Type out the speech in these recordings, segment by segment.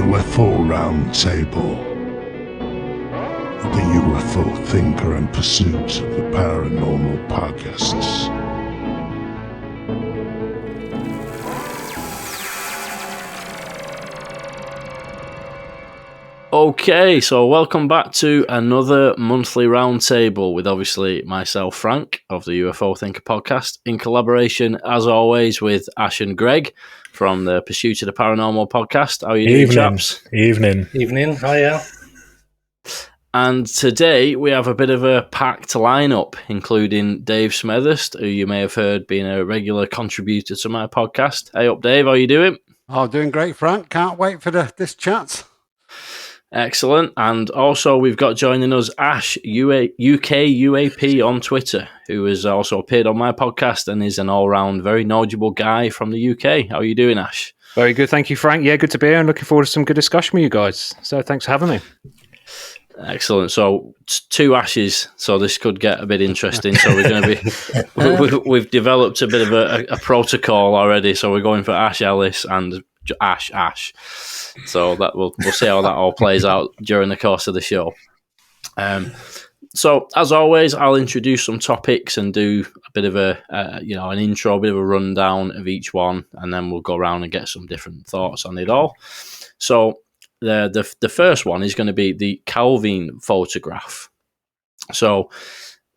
UFO Roundtable. The UFO Thinker and Pursuit of the Paranormal podcasts. Okay, so welcome back to another monthly roundtable with obviously myself, Frank, of the UFO Thinker podcast, in collaboration, as always, with Ash and Greg from the Pursuit of the Paranormal podcast. How are you doing, chaps? Evening. Hiya. And today we have a bit of a packed lineup, including Dave Smethurst, who you may have heard being a regular contributor to my podcast. Hey up, Dave, how are you doing? Oh, doing great, Frank. Can't wait for this chat. Excellent. And also we've got joining us Ash, UK UAP on Twitter, who has also appeared on my podcast and is an all-round very knowledgeable guy from the UK. How are you doing, Ash? Very good, thank you, Frank. Yeah, good to be here and looking forward to some good discussion with you guys. So thanks for having me. Excellent. So two Ashes, so this could get a bit interesting. So we're going to be, we've developed a bit of a protocol already. So we're going for Ash Ellis and Ash. So that we'll see how that all plays out during the course of the show. So as always, I'll introduce some topics and do a bit of an intro, a bit of a rundown of each one, and then we'll go around and get some different thoughts on it all. So the first one is going to be the Calvine photograph. So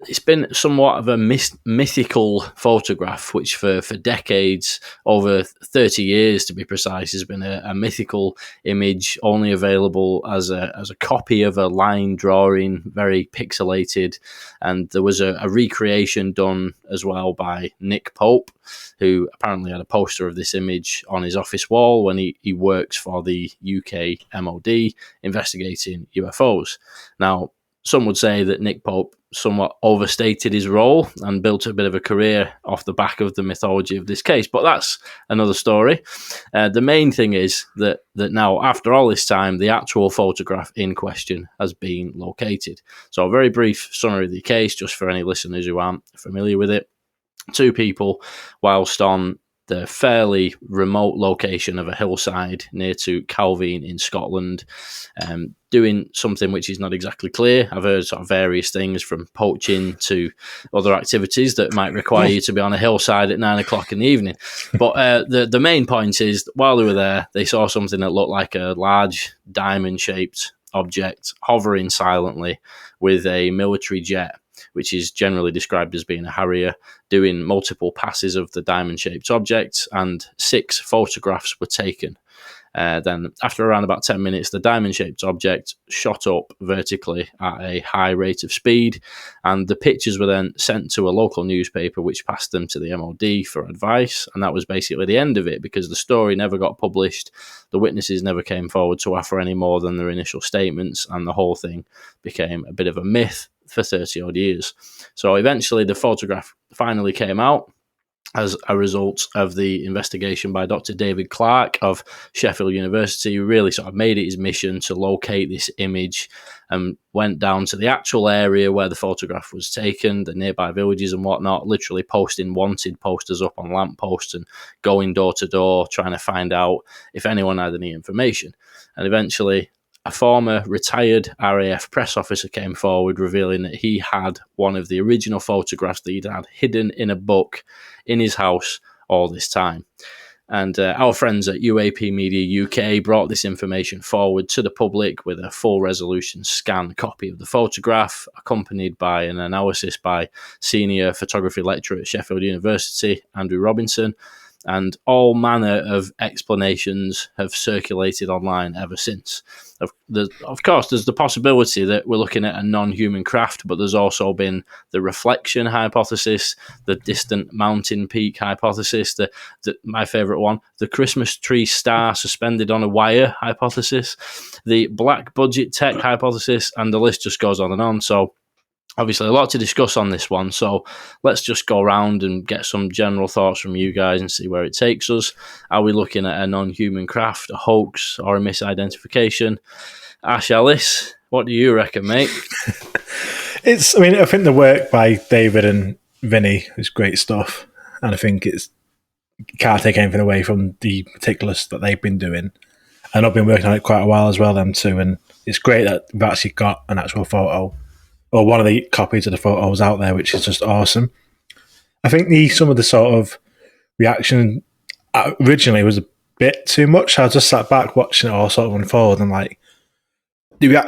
it's been somewhat of a mythical photograph, which for decades, over 30 years to be precise, has been a mythical image only available as a copy of a line drawing, very pixelated. And there was a recreation done as well by Nick Pope, who apparently had a poster of this image on his office wall when he works for the UK MOD investigating UFOs. Now, some would say that Nick Pope somewhat overstated his role and built a bit of a career off the back of the mythology of this case, but that's another story. The main thing is that now, after all this time, the actual photograph in question has been located. So a very brief summary of the case, just for any listeners who aren't familiar with it. Two people, whilst on the fairly remote location of a hillside near to Calvine in Scotland, doing something which is not exactly clear. I've heard sort of various things from poaching to other activities that might require you to be on a hillside at 9 o'clock in the evening. But the main point is that while they were there, they saw something that looked like a large diamond-shaped object hovering silently with a military jet, which is generally described as being a Harrier, doing multiple passes of the diamond-shaped object, and 6 photographs were taken. Then, after around about 10 minutes, the diamond-shaped object shot up vertically at a high rate of speed, and the pictures were then sent to a local newspaper, which passed them to the MOD for advice, and that was basically the end of it, because the story never got published, the witnesses never came forward to offer any more than their initial statements, and the whole thing became a bit of a myth for 30-odd years. So eventually the photograph finally came out as a result of the investigation by Dr. David Clark of Sheffield University, who really sort of made it his mission to locate this image and went down to the actual area where the photograph was taken, the nearby villages and whatnot, literally posting wanted posters up on lampposts and going door to door, trying to find out if anyone had any information. And eventually a former retired RAF press officer came forward revealing that he had one of the original photographs that he'd had hidden in a book in his house all this time. And our friends at UAP Media UK brought this information forward to the public with a full resolution scan copy of the photograph, accompanied by an analysis by senior photography lecturer at Sheffield University, Andrew Robinson. And all manner of explanations have circulated online ever since. Of course, there's the possibility that we're looking at a non-human craft, but there's also been the reflection hypothesis, the distant mountain peak hypothesis, my favourite one, the Christmas tree star suspended on a wire hypothesis, the black budget tech hypothesis, and the list just goes on and on. So obviously a lot to discuss on this one, so let's just go around and get some general thoughts from you guys and see where it takes us. Are we looking at a non-human craft, a hoax, or a misidentification? Ash Ellis, what do you reckon, mate? I think the work by David and Vinny is great stuff, and I think can't take anything away from the particulars that they've been doing. And I've been working on it quite a while as well, them too. And it's great that we've actually got an actual photo, or one of the copies of the photos out there, which is just awesome. I think some of the sort of reaction originally was a bit too much. I just sat back watching it all sort of unfold, and like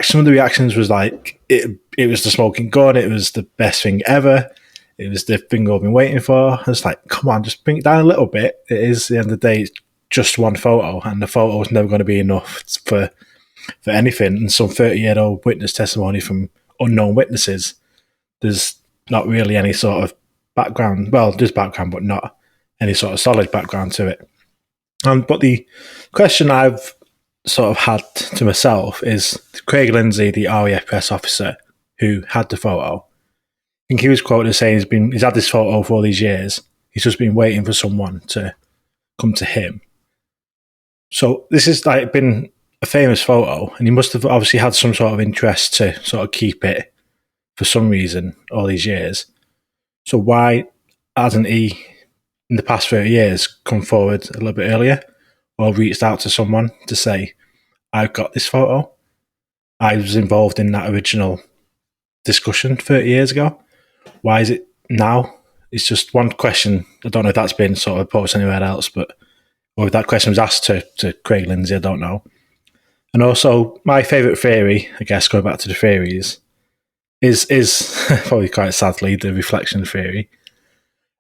some of the reactions was like it was the smoking gun, it was the best thing ever, it was the thing we've been waiting for. It's like, come on, just bring it down a little bit. It is, at the end of the day, it's just one photo, and the photo is never going to be enough for anything. And some 30-year-old witness testimony from unknown witnesses, there's not really any sort of background. Well, there's background, but not any sort of solid background to it. But the question I've sort of had to myself is Craig Lindsay, the RAF press officer who had the photo. I think he was quoted as saying he's had this photo for all these years. He's just been waiting for someone to come to him. So this has like been a famous photo, and he must have obviously had some sort of interest to sort of keep it for some reason all these years. So why hasn't he, in the past 30 years, come forward a little bit earlier, or reached out to someone to say, I've got this photo, I was involved in that original discussion 30 years ago? Why is it now? It's just one question. I don't know if that's been sort of posed anywhere else, or if that question was asked to Craig Lindsay, I don't know. And also, my favourite theory, I guess, going back to the theories, is probably quite sadly the reflection theory.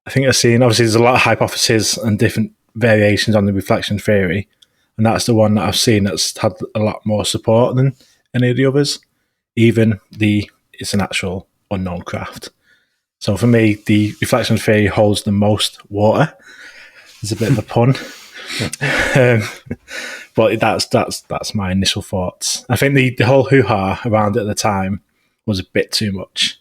I think I've seen, obviously, there's a lot of hypotheses and different variations on the reflection theory, and that's the one that I've seen that's had a lot more support than any of the others. Even it's an actual unknown craft. So for me, the reflection theory holds the most water. It's a bit of a pun. But that's my initial thoughts. I think the whole hoo-ha around it at the time was a bit too much.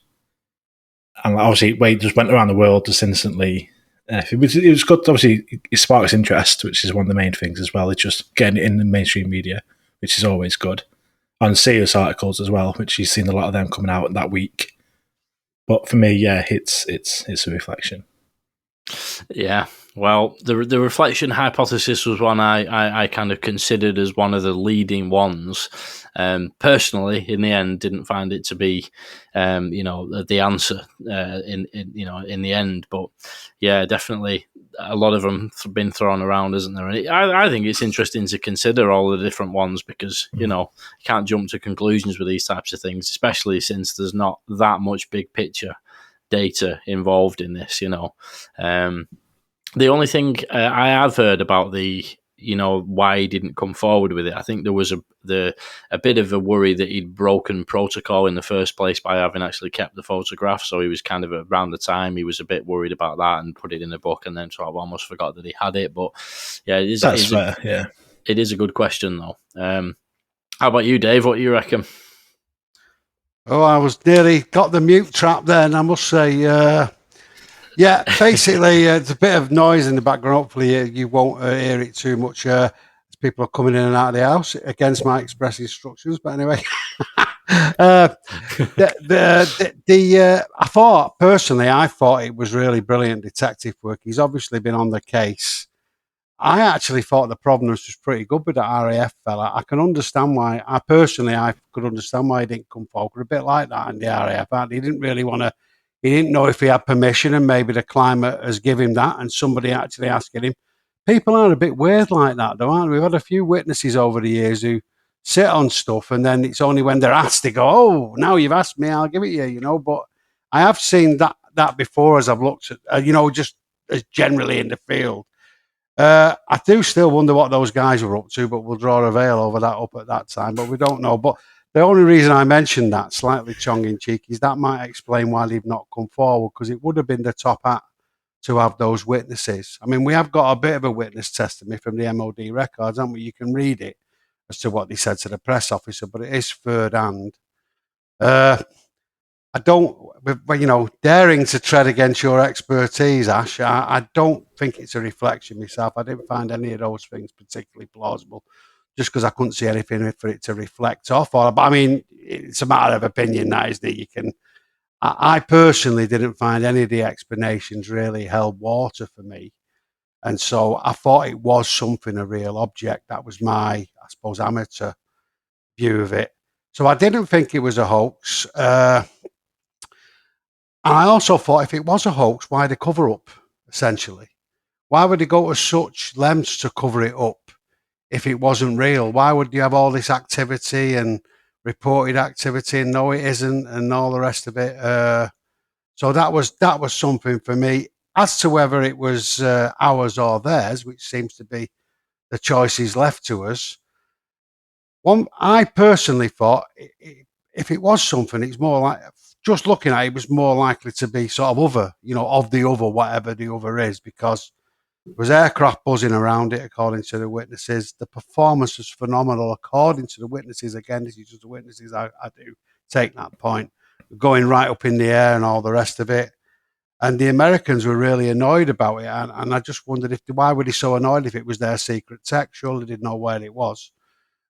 And obviously, Wade just went around the world just instantly. It was good. Obviously, it sparks interest, which is one of the main things as well. It's just getting it in the mainstream media, which is always good. On serious articles as well, which you've seen a lot of them coming out that week. But for me, yeah, it's a reflection. Yeah. Well, the reflection hypothesis was one I kind of considered as one of the leading ones. Personally, in the end, didn't find it to be, the answer in the end. But yeah, definitely, a lot of them have been thrown around, isn't there? And I think it's interesting to consider all the different ones because you can't jump to conclusions with these types of things, especially since there's not that much big picture data involved in this. The only thing I have heard about why he didn't come forward with it, I think there was a bit of a worry that he'd broken protocol in the first place by having actually kept the photograph. So he was kind of around the time he was a bit worried about that and put it in a book and then sort of almost forgot that he had it. But yeah, it is a good question though. How about you, Dave? What do you reckon? Oh, I was nearly got the mute trap there, and I must say, yeah, basically, it's a bit of noise in the background. Hopefully, you won't hear it too much as people are coming in and out of the house against my express instructions. But anyway, I thought it was really brilliant detective work. He's obviously been on the case. I actually thought the provenance was pretty good with that RAF fella. I can understand why. I could understand why he didn't come forward. A bit like that in the RAF. He didn't really want to. He didn't know if he had permission, and maybe the climate has given him that, and somebody actually asking him. People are a bit weird like that, though, aren't we? We've had a few witnesses over the years who sit on stuff, and then it's only when they're asked they go, "Oh, now you've asked me, I'll give it you." But I have seen that before as I've looked at, just as generally in the field. I do still wonder what those guys were up to, but we'll draw a veil over that up at that time. But we don't know. But the only reason I mentioned that, slightly tongue-in-cheek, is that might explain why they've not come forward, because it would have been the top hat to have those witnesses. I mean, we have got a bit of a witness testimony from the MOD records, haven't we? You can read it as to what they said to the press officer, but it is third hand. I don't, daring to tread against your expertise, Ash, I don't think it's a reflection myself. I didn't find any of those things particularly plausible, just because I couldn't see anything for it to reflect off. But I mean, it's a matter of opinion, that isn't it? I personally didn't find any of the explanations really held water for me. And so I thought it was something, a real object. That was my I suppose, amateur view of it. So I didn't think it was a hoax. And I also thought if it was a hoax, why the cover up, essentially? Why would they go to such lengths to cover it up if it wasn't real? Why would you have all this activity and reported activity and no, it isn't, and all the rest of it? So that was something for me. As to whether it was ours or theirs, which seems to be the choices left to us, I personally thought if it was something, it's more like, just looking at it, was more likely to be sort of other, of the other, whatever the other is, because there was aircraft buzzing around it, according to the witnesses. The performance was phenomenal, according to the witnesses. Again, this is just the witnesses. I do take that point. Going right up in the air and all the rest of it. And the Americans were really annoyed about it. And I just wondered why were they so annoyed if it was their secret tech? Surely they didn't know where it was.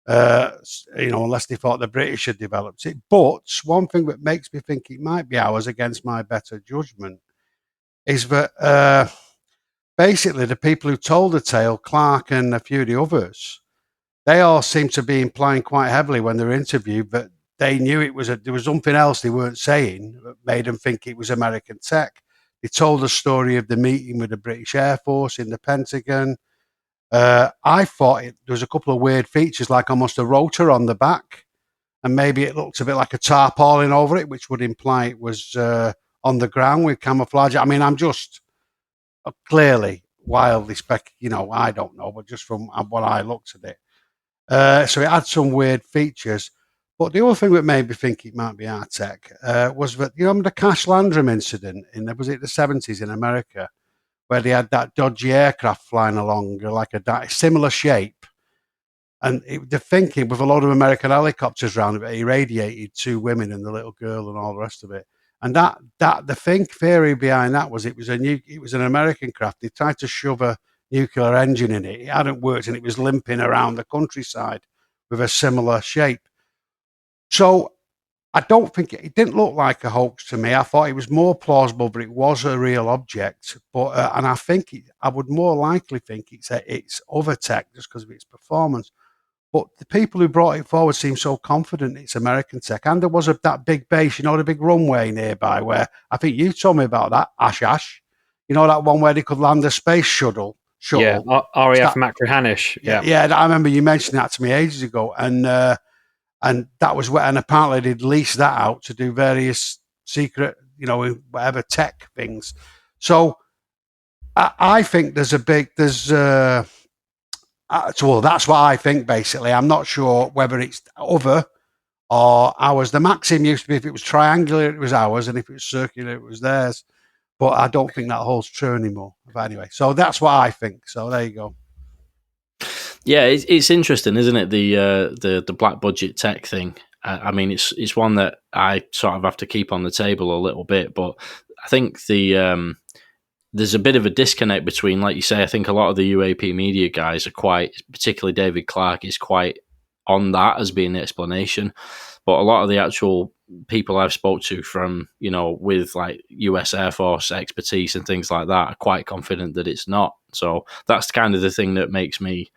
Unless they thought the British had developed it. But one thing that makes me think it might be ours, against my better judgment, is that basically the people who told the tale, Clark and a few of the others, they all seem to be implying quite heavily when they were interviewed that they knew there was something else they weren't saying that made them think it was American tech. They told the story of the meeting with the British Air Force in the Pentagon. I thought there was a couple of weird features, like almost a rotor on the back, and maybe it looked a bit like a tarpaulin over it, which would imply it was on the ground with camouflage. I mean, I'm just clearly wildly I don't know, but just from what I looked at it. So it had some weird features. But the other thing that made me think it might be our tech was that, the Cash Landrum incident was it the 70s in America, where they had that dodgy aircraft flying along like a similar shape. And they're thinking with a lot of American helicopters around it, irradiated 2 women and the little girl and all the rest of it. And the theory behind that was it was an American craft. They tried to shove a nuclear engine in it. It hadn't worked, and it was limping around the countryside with a similar shape. So I don't think it didn't look like a hoax to me. I thought it was more plausible, but it was a real object. But and I think I would more likely think it's other tech just because of its performance. But the people who brought it forward seem so confident it's American tech. And there was that big base, the big runway nearby where I think you told me about that, Ash. That one where they could land a space shuttle. Yeah, RAF Machrihanish. Yeah, I remember you mentioned that to me ages ago. And that was and apparently they'd lease that out to do various secret, whatever tech things. So I think so that's what I think, basically. I'm not sure whether it's other or ours. The maxim used to be if it was triangular, it was ours, and if it was circular, it was theirs. But I don't think that holds true anymore. But anyway, so that's what I think. So there you go. Yeah, it's interesting, isn't it? The black budget tech thing. I mean, it's one that I sort of have to keep on the table a little bit, but I think there's a bit of a disconnect between, like you say, I think a lot of the UAP media guys are particularly David Clark is quite on that as being the explanation, but a lot of the actual people I've spoke to from, with like US Air Force expertise and things like that are quite confident that it's not. So that's kind of the thing that makes me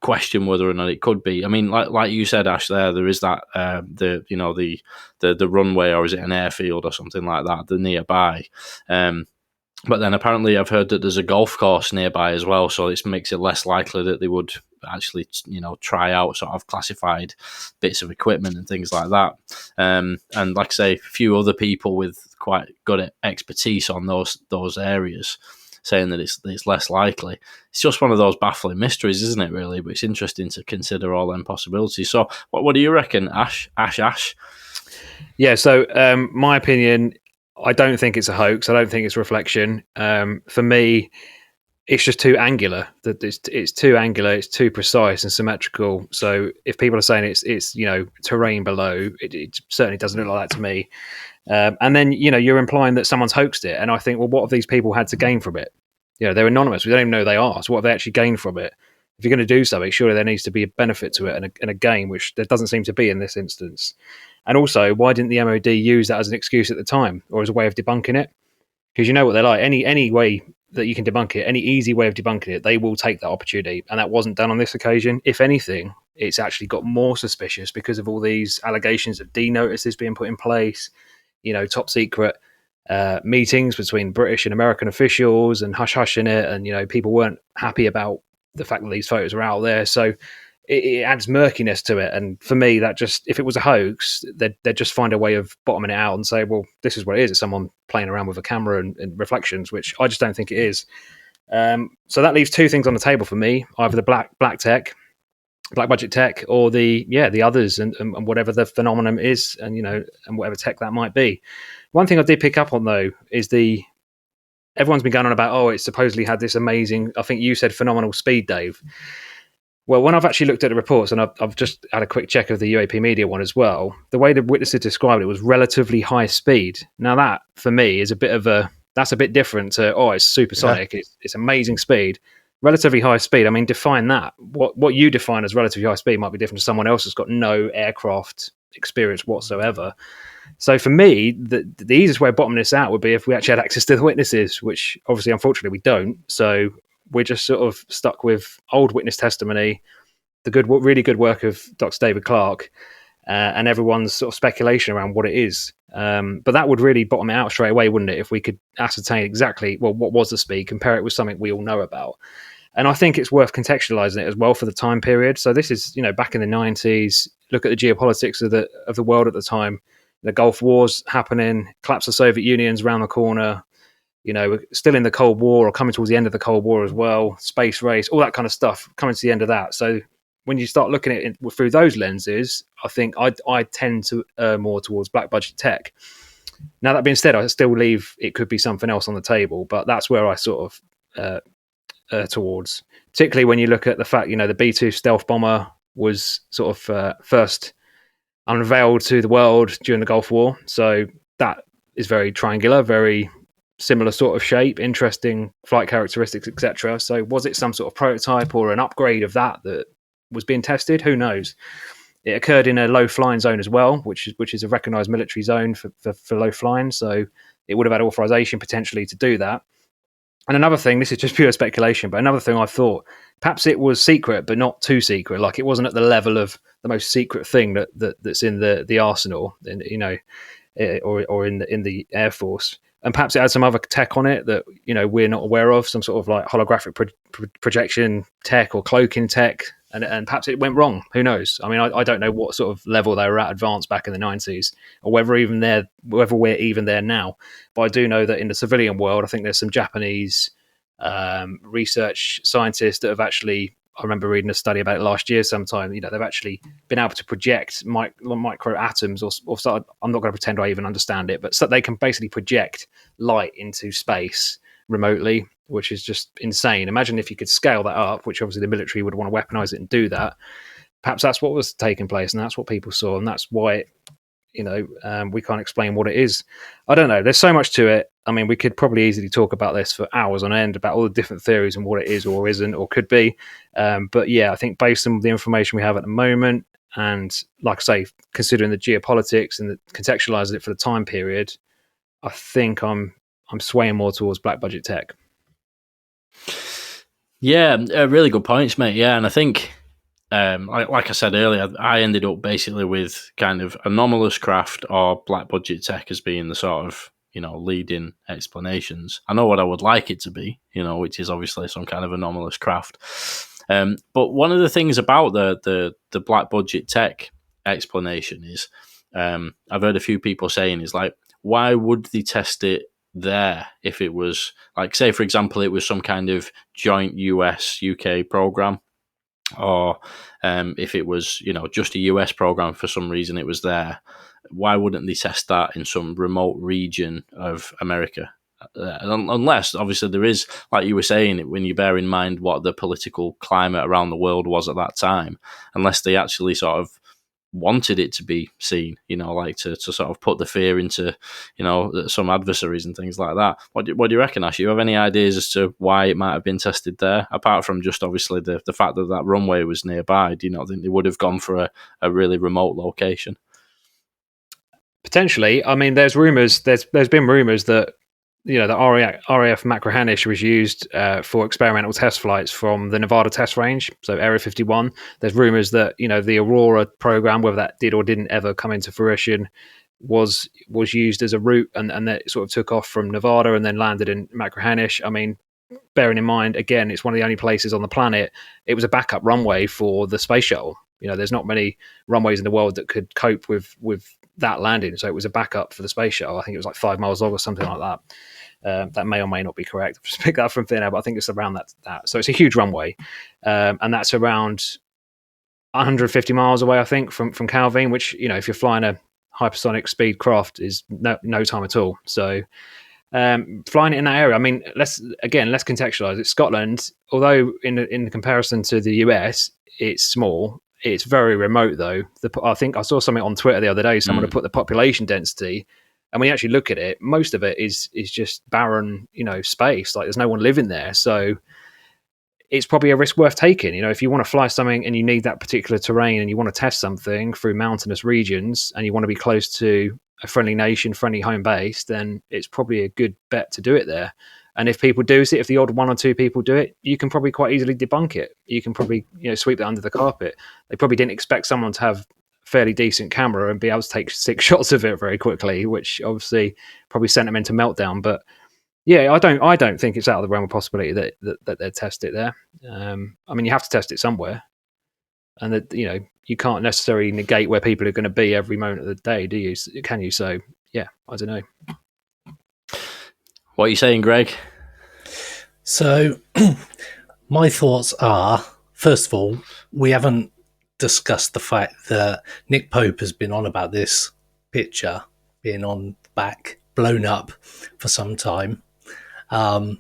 question whether or not it could be. I mean, like you said, Ash, there is that the runway, or is it an airfield or something like that, the nearby. But then apparently I've heard that there's a golf course nearby as well, so this makes it less likely that they would actually, try out sort of classified bits of equipment and things like that. And like I say, a few other people with quite good expertise on those areas saying that it's less likely. It's just one of those baffling mysteries, isn't it, really? But it's interesting to consider all them possibilities. So what do you reckon, Ash? Yeah, so my opinion, I don't think it's a hoax. I don't think it's reflection. For me, it's just too angular. It's too angular. It's too precise and symmetrical. So if people are saying it's terrain below, it certainly doesn't look like that to me. And then you're implying that someone's hoaxed it, and I think, well, what have these people had to gain from it? They're anonymous. We don't even know who they are. So what have they actually gained from it? If you're going to do something, surely there needs to be a benefit to it and a gain, which there doesn't seem to be in this instance. And also, why didn't the MOD use that as an excuse at the time, or as a way of debunking it? Because you know what they're like. Any way that you can debunk it, any easy way of debunking it, they will take that opportunity. And that wasn't done on this occasion. If anything, it's actually got more suspicious because of all these allegations of D notices being put in place, top secret meetings between British and American officials and hush-hushing it. And, people weren't happy about the fact that these photos were out there. So it adds murkiness to it. And for me, that just, if it was a hoax, they'd just find a way of bottoming it out and say, well, this is what it is. It's someone playing around with a camera and reflections, which I just don't think it is. So that leaves two things on the table for me: either the black budget tech, or the others, and whatever the phenomenon is, and whatever tech that might be. One thing I did pick up on though is everyone's been going on about, it supposedly had this amazing, I think you said phenomenal speed, Dave. Well, when I've actually looked at the reports, and I've just had a quick check of the UAP media one as well, the way the witnesses described it was relatively high speed. Now that, for me, is that's a bit different to, it's supersonic, it's amazing speed. Relatively high speed, I mean, define that. What you define as relatively high speed might be different to someone else who's got no aircraft experience whatsoever. So for me, the easiest way of bottoming this out would be if we actually had access to the witnesses, which obviously, unfortunately, we don't. So we're just sort of stuck with old witness testimony, the really good work of Dr. David Clark, and everyone's sort of speculation around what it is. But that would really bottom it out straight away, wouldn't it? If we could ascertain exactly, what was the speed, compare it with something we all know about. And I think it's worth contextualizing it as well for the time period. So this is, back in the 90s. Look at the geopolitics of the world at the time. The Gulf War's happening, collapse of the Soviet Union's around the corner. We're still in the Cold War, or coming towards the end of the Cold War as well. Space race, all that kind of stuff, coming to the end of that. So when you start looking at it through those lenses, I think I tend to err more towards black budget tech. Now, that being said, I still believe it could be something else on the table, but that's where I sort of towards, particularly when you look at the fact, the B-2 stealth bomber was sort of first unveiled to the world during the Gulf War. So that is very triangular, very similar sort of shape, interesting flight characteristics, etc. So was it some sort of prototype or an upgrade of that was being tested? Who knows? It occurred in a low flying zone as well, which is a recognized military zone for low flying. So it would have had authorization potentially to do that. And another thing, this is just pure speculation, but another thing I thought, perhaps it was secret, but not too secret. Like it wasn't at the level of the most secret thing that's in the arsenal, or in the Air Force. And perhaps it had some other tech on it that we're not aware of, some sort of like holographic projection tech or cloaking tech, and perhaps it went wrong. Who knows? I mean, I don't know what sort of level they were at advanced back in the 90s, or whether we're even there now. But I do know that in the civilian world, I think there's some Japanese research scientists that have actually, I remember reading a study about it last year sometime, they've actually been able to project micro atoms or I'm not going to pretend I even understand it, but so they can basically project light into space remotely, which is just insane. Imagine if you could scale that up, which obviously the military would want to weaponize it and do that. Perhaps that's what was taking place, and that's what people saw, and that's why we can't explain what it is. I don't know. There's so much to it. I mean, we could probably easily talk about this for hours on end, about all the different theories and what it is or isn't or could be. But yeah, I think based on the information we have at the moment, and like I say, considering the geopolitics and contextualizing it for the time period, I think I'm swaying more towards black budget tech. Yeah, really good points, mate. Yeah, and I think, like I said earlier, I ended up basically with kind of anomalous craft or black budget tech as being the sort of leading explanations. I know what I would like it to be, which is obviously some kind of anomalous craft. But one of the things about the black budget tech explanation is, I've heard a few people saying is like, why would they test it there if it was like, say for example, it was some kind of joint US-UK program, or if it was just a US program for some reason it was there, why wouldn't they test that in some remote region of America? Unless obviously there is, like you were saying, when you bear in mind what the political climate around the world was at that time, unless they actually sort of wanted it to be seen, like to sort of put the fear into, some adversaries and things like that. What do you reckon, Ash? You have any ideas as to why it might have been tested there, apart from just obviously the fact that runway was nearby? Do you not think they would have gone for a really remote location? Potentially. I mean, there's been rumors that the RAF Machrihanish was used for experimental test flights from the Nevada test range, so Area 51. There's rumors that the Aurora program, whether that did or didn't ever come into fruition, was used as a route, and that sort of took off from Nevada and then landed in Machrihanish. I mean, bearing in mind, again, it's one of the only places on the planet. It was a backup runway for the space shuttle. There's not many runways in the world that could cope with that landing, so it was a backup for the space shuttle. I think it was like 5 miles long or something like that. That may or may not be correct. I've just picked that from thin air, but I think it's around that. So it's a huge runway, and that's around 150 miles away, I think, from Calvine, which, if you're flying a hypersonic speed craft, is no time at all. So flying it in that area, I mean, let's contextualize it. Scotland, although in comparison to the US, it's small. It's very remote, though. I think I saw something on Twitter the other day. Someone had put the population density, and when you actually look at it, most of it is just barren, space. Like, there's no one living there. So it's probably a risk worth taking. If you want to fly something and you need that particular terrain and you want to test something through mountainous regions and you want to be close to a friendly nation, friendly home base, then it's probably a good bet to do it there. And if people do see it, if the odd one or two people do it, you can probably quite easily debunk it. You can probably sweep it under the carpet. They probably didn't expect someone to have a fairly decent camera and be able to take 6 shots of it very quickly, which obviously probably sent them into meltdown. But yeah, I don't think it's out of the realm of possibility that they'd test it there. I mean, you have to test it somewhere, and that you can't necessarily negate where people are going to be every moment of the day, do you? Can you? So yeah, I don't know. What are you saying, Greg? So my thoughts are, first of all, we haven't discussed the fact that Nick Pope has been on about this picture being on the back, blown up for some time, and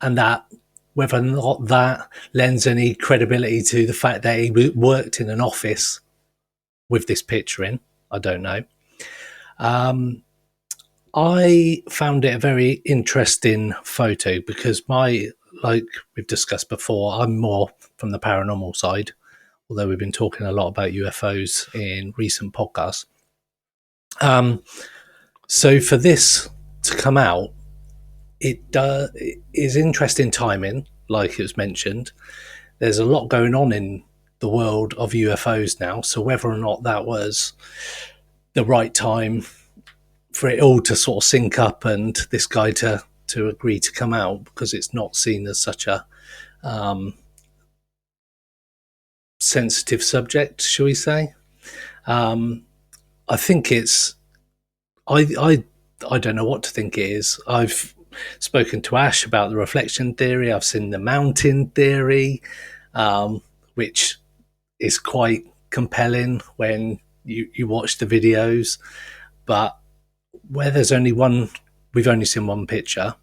that whether or not that lends any credibility to the fact that he worked in an office with this picture in, I don't know. I found it a very interesting photo because like we've discussed before, I'm more from the paranormal side, although we've been talking a lot about UFOs in recent podcasts. So for this to come out, it is interesting timing, like it was mentioned. There's a lot going on in the world of UFOs now, so whether or not that was the right time for it all to sort of sync up and this guy to agree to come out, because it's not seen as such a sensitive subject, shall we say. I think it's I don't know what to think it is. I've spoken to Ash about the reflection theory. I've seen the mountain theory, which is quite compelling when you watch the videos. But where there's only one, we've only seen one picture,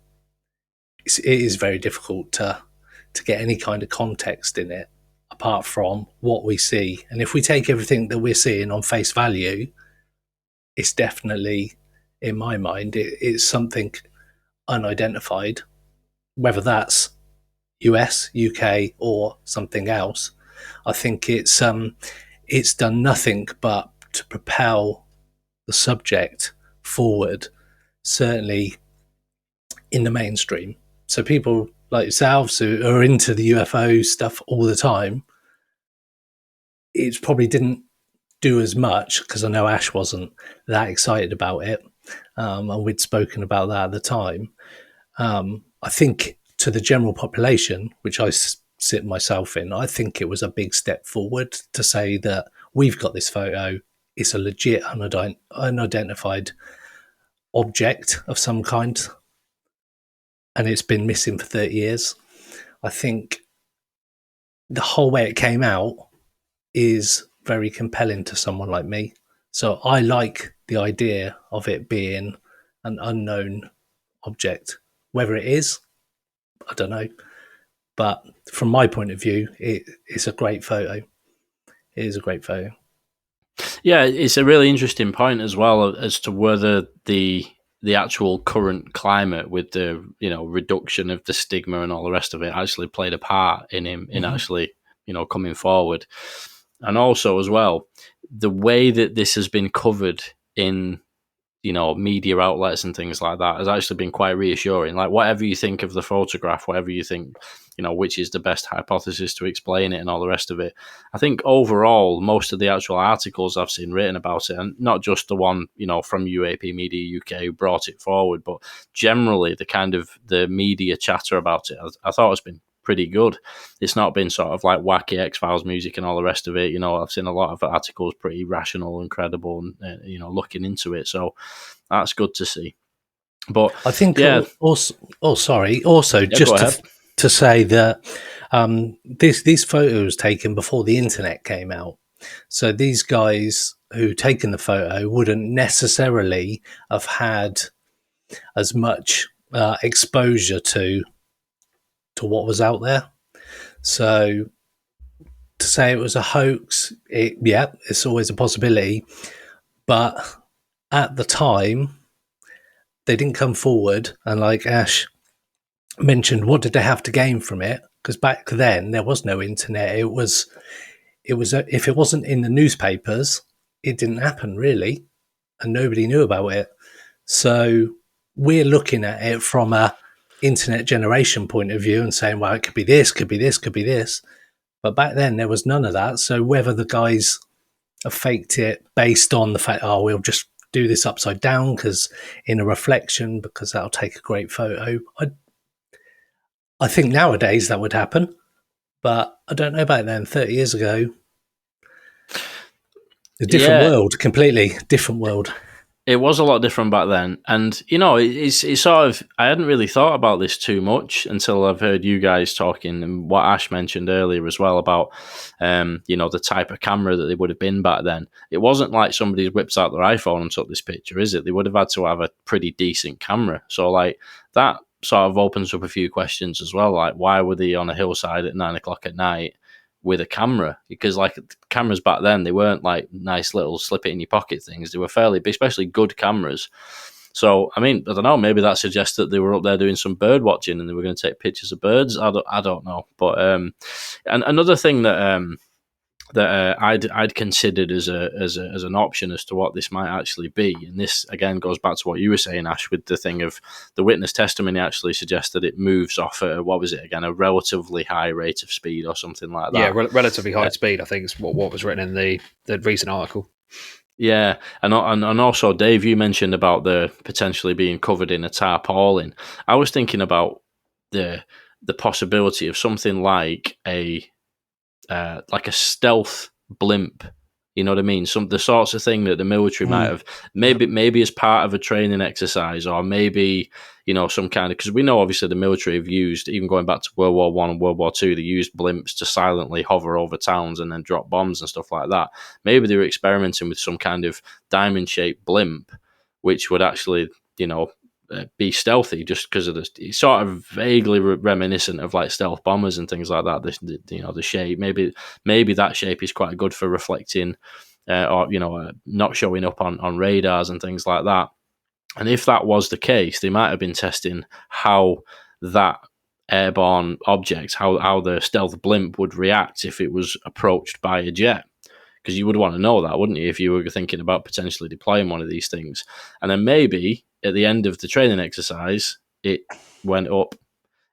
it is very difficult to get any kind of context in it apart from what we see. And if we take everything that we're seeing on face value, it's definitely, in my mind, it's something unidentified, whether that's US, UK, or something else. I think it's done nothing but to propel the subject forward, certainly in the mainstream. So people like yourselves who are into the UFO stuff all the time, it probably didn't do as much, because I know Ash wasn't that excited about it, and we'd spoken about that at the time. I think to the general population, which I sit myself in, I think it was a big step forward to say that we've got this photo, it's a legit unidentified object of some kind, and it's been missing for 30 years. I think the whole way it came out is very compelling to someone like me. So I like the idea of it being an unknown object. Whether it is, I don't know. But from my point of view, it's a great photo. It is a great photo. Yeah, it's a really interesting point as well as to whether the actual current climate with the reduction of the stigma and all the rest of it actually played a part in him in actually coming forward. And also as well, the way that this has been covered in media outlets and things like that has actually been quite reassuring. Like, whatever you think of the photograph, whatever you think, which is the best hypothesis to explain it and all the rest of it, I think overall, most of the actual articles I've seen written about it, and not just the one, from UAP Media UK who brought it forward, but generally the media chatter about it, I thought it's been pretty good. It's not been sort of like wacky X-Files music and all the rest of it. I've seen a lot of articles pretty rational and credible and, looking into it. So that's good to see. But I think also yeah, just to say that these photos taken before the internet came out. So these guys who taken the photo wouldn't necessarily have had as much exposure to what was out there. So to say it was a hoax, it's always a possibility. But at the time, they didn't come forward, and like Ash mentioned, what did they have to gain from it? Because back then there was no internet. It was if it wasn't in the newspapers, it didn't happen really, and nobody knew about it. So we're looking at it from a internet generation point of view and saying, well, it could be this, could be this, could be this. But back then there was none of that. So whether the guys have faked it based on the fact, we'll just do this upside down because in a reflection, because that'll take a great photo. I think nowadays that would happen, but I don't know about then. 30 years ago, a different world, completely different world. It was a lot different back then. And, it's sort of, I hadn't really thought about this too much until I've heard you guys talking and what Ash mentioned earlier as well about, the type of camera that they would have been back then. It wasn't like somebody whips out their iPhone and took this picture, is it? They would have had to have a pretty decent camera. So, like, that sort of opens up a few questions as well. Like, why were they on a hillside at 9:00 at night with a camera? Because like cameras back then, they weren't like nice little slip it in your pocket things. They were fairly, especially good cameras. So, I mean, I don't know, maybe that suggests that they were up there doing some bird watching and they were going to take pictures of birds. I don't know. But and another thing that I'd considered as an option as to what this might actually be, and this again goes back to what you were saying, Ash, with the thing of the witness testimony actually suggests that it moves off at a relatively high rate of speed or something like that. Yeah, relatively high speed, I think is what was written in the recent article. Yeah, and also, Dave, you mentioned about the potentially being covered in a tarpaulin. I was thinking about the possibility of something like a stealth blimp. You know what I mean? The sorts of thing that the military might have maybe as part of a training exercise, or maybe some kind of, because we know obviously the military have used, even going back to World War I and World War II, they used blimps to silently hover over towns and then drop bombs and stuff like that. Maybe they were experimenting with some kind of diamond shaped blimp, which would actually be stealthy, just because of it's sort of vaguely reminiscent of like stealth bombers and things like that. The shape, maybe that shape is quite good for reflecting, or not showing up on radars and things like that. And if that was the case, they might have been testing how that airborne object, how the stealth blimp would react if it was approached by a jet. Because you would want to know that, wouldn't you, if you were thinking about potentially deploying one of these things. And then maybe at the end of the training exercise, it went up.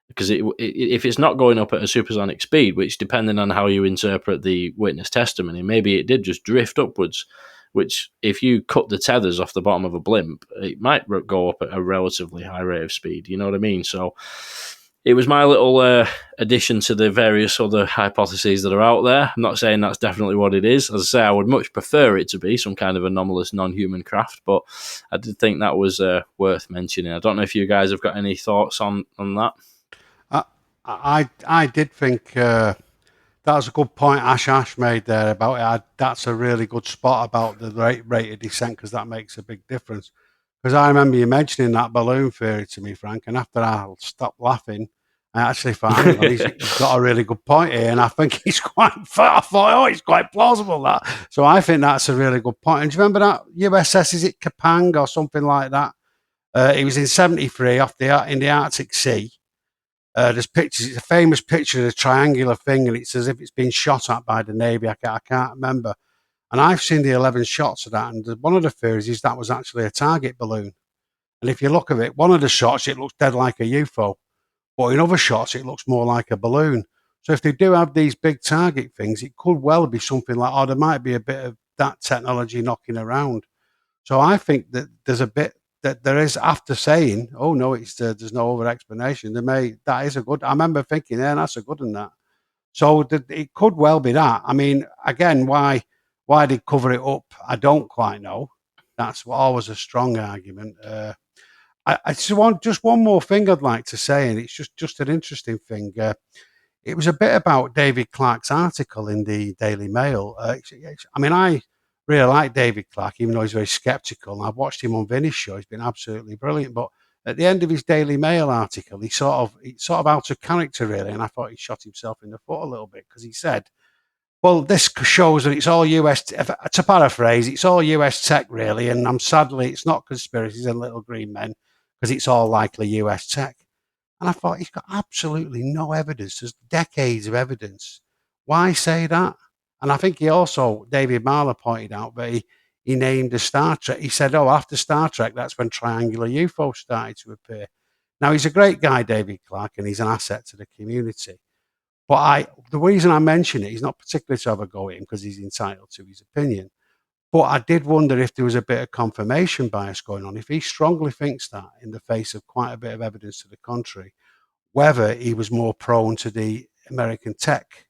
Because if it's not going up at a supersonic speed, which depending on how you interpret the witness testimony, maybe it did just drift upwards, which if you cut the tethers off the bottom of a blimp, it might go up at a relatively high rate of speed. You know what I mean? So it was my little addition to the various other hypotheses that are out there. I'm not saying that's definitely what it is. As I say, I would much prefer it to be some kind of anomalous non-human craft, but I did think that was worth mentioning. I don't know if you guys have got any thoughts on that. I did think that was a good point Ash made there about it. That's a really good spot about the rate of descent, because that makes a big difference. Because I remember you mentioning that balloon theory to me, Frank, and after I stopped laughing, I actually thought, he's got a really good point here, and I think he's quite. I thought, it's quite plausible that. So I think that's a really good point. And do you remember that USS? Is it Kapang or something like that? It was in '73 in the Arctic Sea. There's pictures. It's a famous picture of a triangular thing, and it's as if it's been shot at by the Navy. I can't remember. And I've seen the 11 shots of that, and one of the theories is that was actually a target balloon. And if you look at it, one of the shots, it looks dead like a UFO, but in other shots, it looks more like a balloon. So if they do have these big target things, it could well be something like, oh, there might be a bit of that technology knocking around. So I think that there's a bit that there is, after saying, oh no, there's no other explanation. That is a good. I remember thinking, yeah, that's a good one. That. So it could well be that. I mean, again, why they cover it up, I don't quite know. That's always a strong argument. I just one more thing I'd like to say, and it's just an interesting thing. It was a bit about David Clarke's article in the Daily Mail. I mean, I really like David Clarke, even though he's very sceptical. I've watched him on Vinny's show; he's been absolutely brilliant. But at the end of his Daily Mail article, he sort of out of character really, and I thought he shot himself in the foot a little bit because he said, "Well, this shows that it's all US." To paraphrase, it's all US tech really, and sadly, it's not conspiracies and little green men because it's all likely US tech. And I thought, he's got absolutely no evidence. There's decades of evidence. Why say that? And I think David Marler pointed out that he named the Star Trek. He said, oh, after Star Trek, that's when triangular UFOs started to appear. Now, he's a great guy, David Clarke, and he's an asset to the community. But the reason I mention it, he's not particularly to have a go at him because he's entitled to his opinion. But I did wonder if there was a bit of confirmation bias going on. If he strongly thinks that in the face of quite a bit of evidence to the contrary, whether he was more prone to the American tech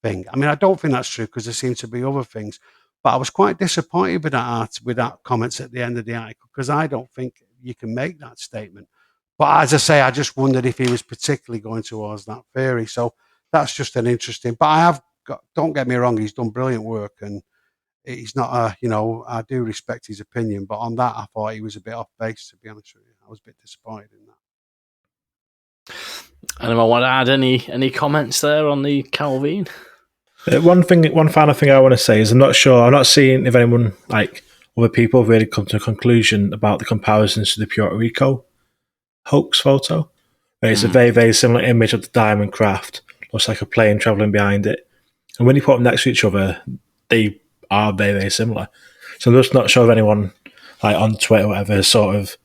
thing. I mean, I don't think that's true because there seem to be other things. But I was quite disappointed with that comments at the end of the article because I don't think you can make that statement. But as I say, I just wondered if he was particularly going towards that theory. So that's just an interesting. But don't get me wrong, he's done brilliant work and he's not I do respect his opinion, but on that I thought he was a bit off base, to be honest with you. I was a bit disappointed in that. Anyone want to add any comments there on the Calvine? One final thing I want to say is I'm not seeing if anyone, like other people, have really come to a conclusion about the comparisons to the Puerto Rico hoax photo. It's a very, very similar image of the diamond craft. Looks like a plane travelling behind it. And when you put them next to each other, they are very, very similar. So I'm just not sure if anyone, like on Twitter or whatever, has sort of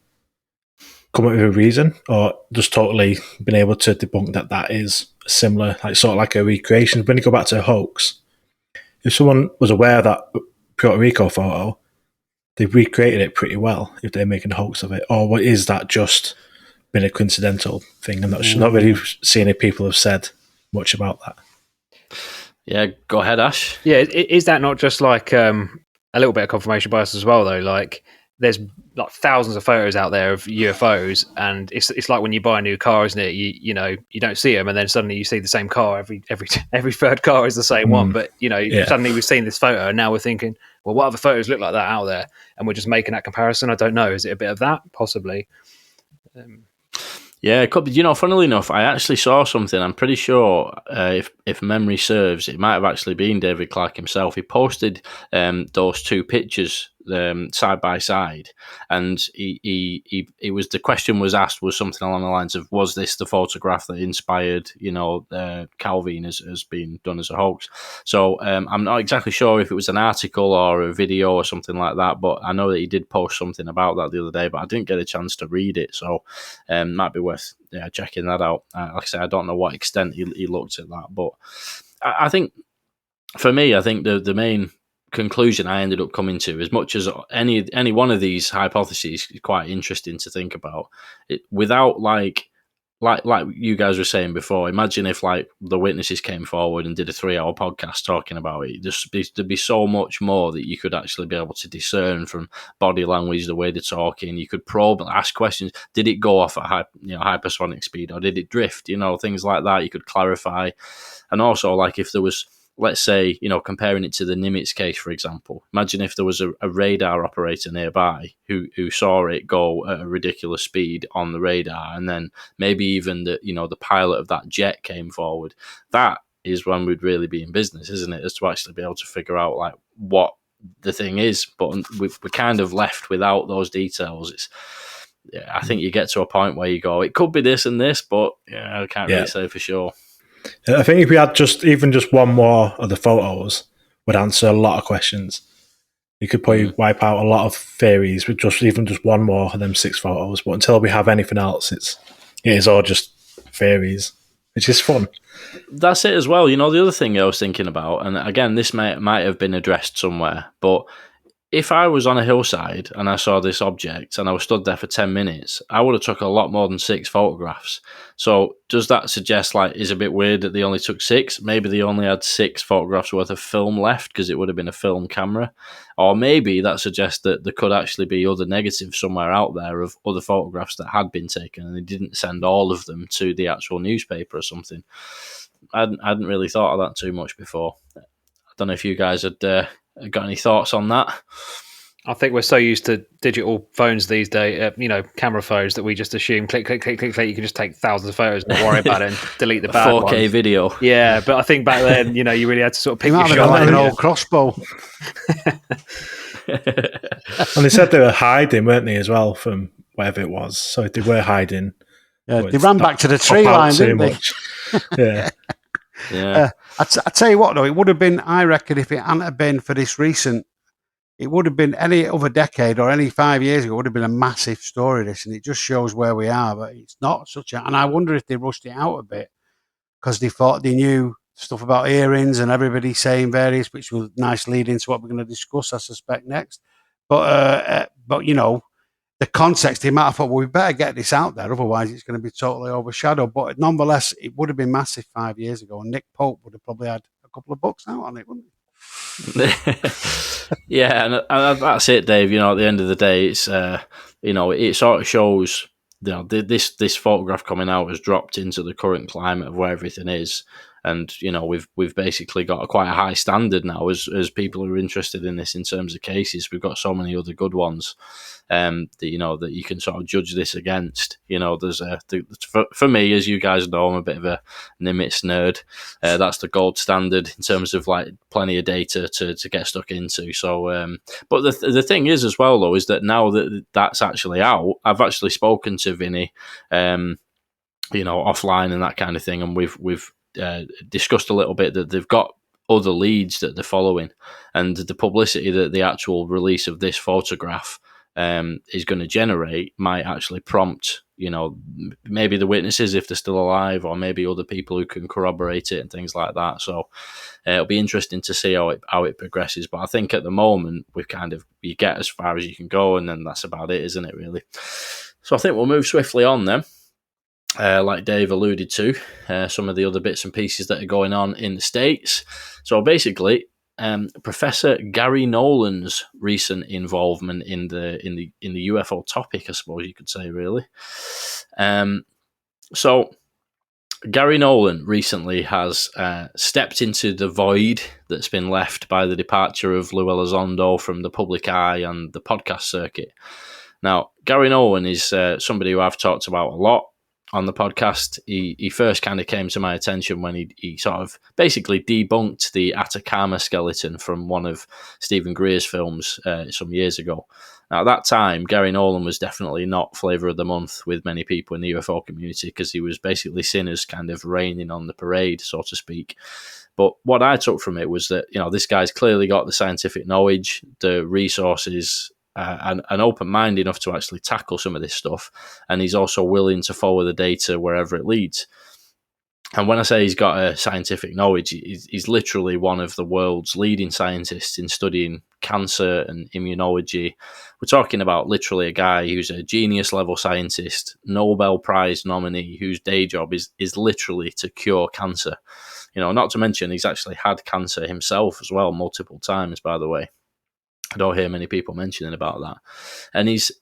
come up with a reason or just totally been able to debunk that is similar, like sort of like a recreation. When you go back to a hoax, if someone was aware of that Puerto Rico photo, they've recreated it pretty well if they're making a hoax of it. Or what is that just been a coincidental thing? I'm not really seeing if people have said much about that. Yeah, go ahead, Ash. Yeah, is that not just like a little bit of confirmation bias as well, though? Like, there's like thousands of photos out there of UFOs, and it's like when you buy a new car, isn't it? You don't see them, and then suddenly you see the same car. Every third car is the same one, but suddenly we've seen this photo, and now we're thinking, well, what other photos look like that out there? And we're just making that comparison. I don't know. Is it a bit of that? Possibly. Yeah, it could be. Funnily enough, I actually saw something. I'm pretty sure, if memory serves, it might have actually been David Clarke himself. He posted those two pictures side by side, and the question was asked was something along the lines of, was this the photograph that inspired Calvine as being done as a hoax? So I'm not exactly sure if it was an article or a video or something like that, but I know that he did post something about that the other day, but I didn't get a chance to read it, so might be worth checking that out. Like I say, I don't know what extent he looked at that, but I think for me, I think the main conclusion I ended up coming to, as much as any one of these hypotheses is quite interesting to think about, it without like you guys were saying before, imagine if like the witnesses came forward and did a 3-hour podcast talking about it. There'd be so much more that you could actually be able to discern from body language, the way they're talking. You could probe and ask questions. Did it go off at hypersonic speed, or did it drift? Things like that you could clarify. And also, like, if there was, let's say, comparing it to the Nimitz case, for example, imagine if there was a radar operator nearby who saw it go at a ridiculous speed on the radar, and then maybe even the pilot of that jet came forward. That is when we'd really be in business, isn't it? Is to actually be able to figure out like what the thing is. But we're kind of left without those details. I think you get to a point where you go, it could be this and this, but I can't really say for sure. I think if we had just one more of the photos, would answer a lot of questions. You could probably wipe out a lot of theories with even just one more of them 6 photos. But until we have anything else, it is all just theories, which is fun. That's it as well. The other thing I was thinking about, and again, this might have been addressed somewhere, but if I was on a hillside and I saw this object and I was stood there for 10 minutes, I would have took a lot more than 6 photographs. So does that suggest, is a bit weird that they only took 6? Maybe they only had 6 photographs worth of film left because it would have been a film camera. Or maybe that suggests that there could actually be other negatives somewhere out there of other photographs that had been taken and they didn't send all of them to the actual newspaper or something. I hadn't really thought of that too much before. I don't know if you guys had got any thoughts on that. I think we're so used to digital phones these days, camera phones, that we just assume click, click, click, click, click. You can just take thousands of photos and worry about it and delete the bad 4K ones. video. Yeah, but I think back then, you really had to sort of pick your shot. Like an old crossbow. And they said they were hiding, weren't they, as well, from whatever it was. So they were hiding. Yeah, they ran back to the tree line, didn't they? Yeah. Yeah. I tell you what, though, it would have been, I reckon, if it hadn't have been for this recent, it would have been any other decade or any 5 years ago, it would have been a massive story, this, and it just shows where we are. But it's not such a, and I wonder if they rushed it out a bit because they thought they knew stuff about earrings and everybody saying various, which was nice lead into what we're going to discuss, I suspect, next. But the context, they might have thought, well, we better get this out there, otherwise it's going to be totally overshadowed. But nonetheless, it would have been massive 5 years ago, and Nick Pope would have probably had a couple of books out on it, wouldn't he? Yeah, and that's it, Dave. At the end of the day, it's it sort of shows this photograph coming out has dropped into the current climate of where everything is. And we've basically got quite a high standard now as people who are interested in this in terms of cases. We've got so many other good ones that you can sort of judge this against. There's for me, as you guys know, I'm a bit of a Nimitz nerd. That's the gold standard in terms of plenty of data to get stuck into. So, but the thing is as well though is that now that that's actually out, I've actually spoken to Vinny, offline and that kind of thing, and we've discussed a little bit that they've got other leads that they're following, and the publicity that the actual release of this photograph is going to generate might actually prompt, maybe the witnesses if they're still alive, or maybe other people who can corroborate it and things like that. So it'll be interesting to see how it progresses. But I think at the moment you get as far as you can go, and then that's about it, isn't it? Really. So I think we'll move swiftly on then. Like Dave alluded to, some of the other bits and pieces that are going on in the States. So basically, Professor Garry Nolan's recent involvement in the UFO topic, I suppose you could say, really. So Garry Nolan recently has stepped into the void that's been left by the departure of Lou Elizondo from the public eye and the podcast circuit. Now, Garry Nolan is somebody who I've talked about a lot on the podcast. He first kind of came to my attention when he sort of basically debunked the Atacama skeleton from one of Stephen Greer's films some years ago. Now, at that time, Garry Nolan was definitely not flavour of the month with many people in the UFO community because he was basically seen as kind of raining on the parade, so to speak. But what I took from it was that, this guy's clearly got the scientific knowledge, the resources, and open mind enough to actually tackle some of this stuff, and he's also willing to follow the data wherever it leads. And when I say he's got a scientific knowledge, he's literally one of the world's leading scientists in studying cancer and immunology. We're talking about literally a guy who's a genius level scientist, Nobel Prize nominee, whose day job is literally to cure cancer. Not to mention he's actually had cancer himself as well, multiple times, by the way. I don't hear many people mentioning about that. And he's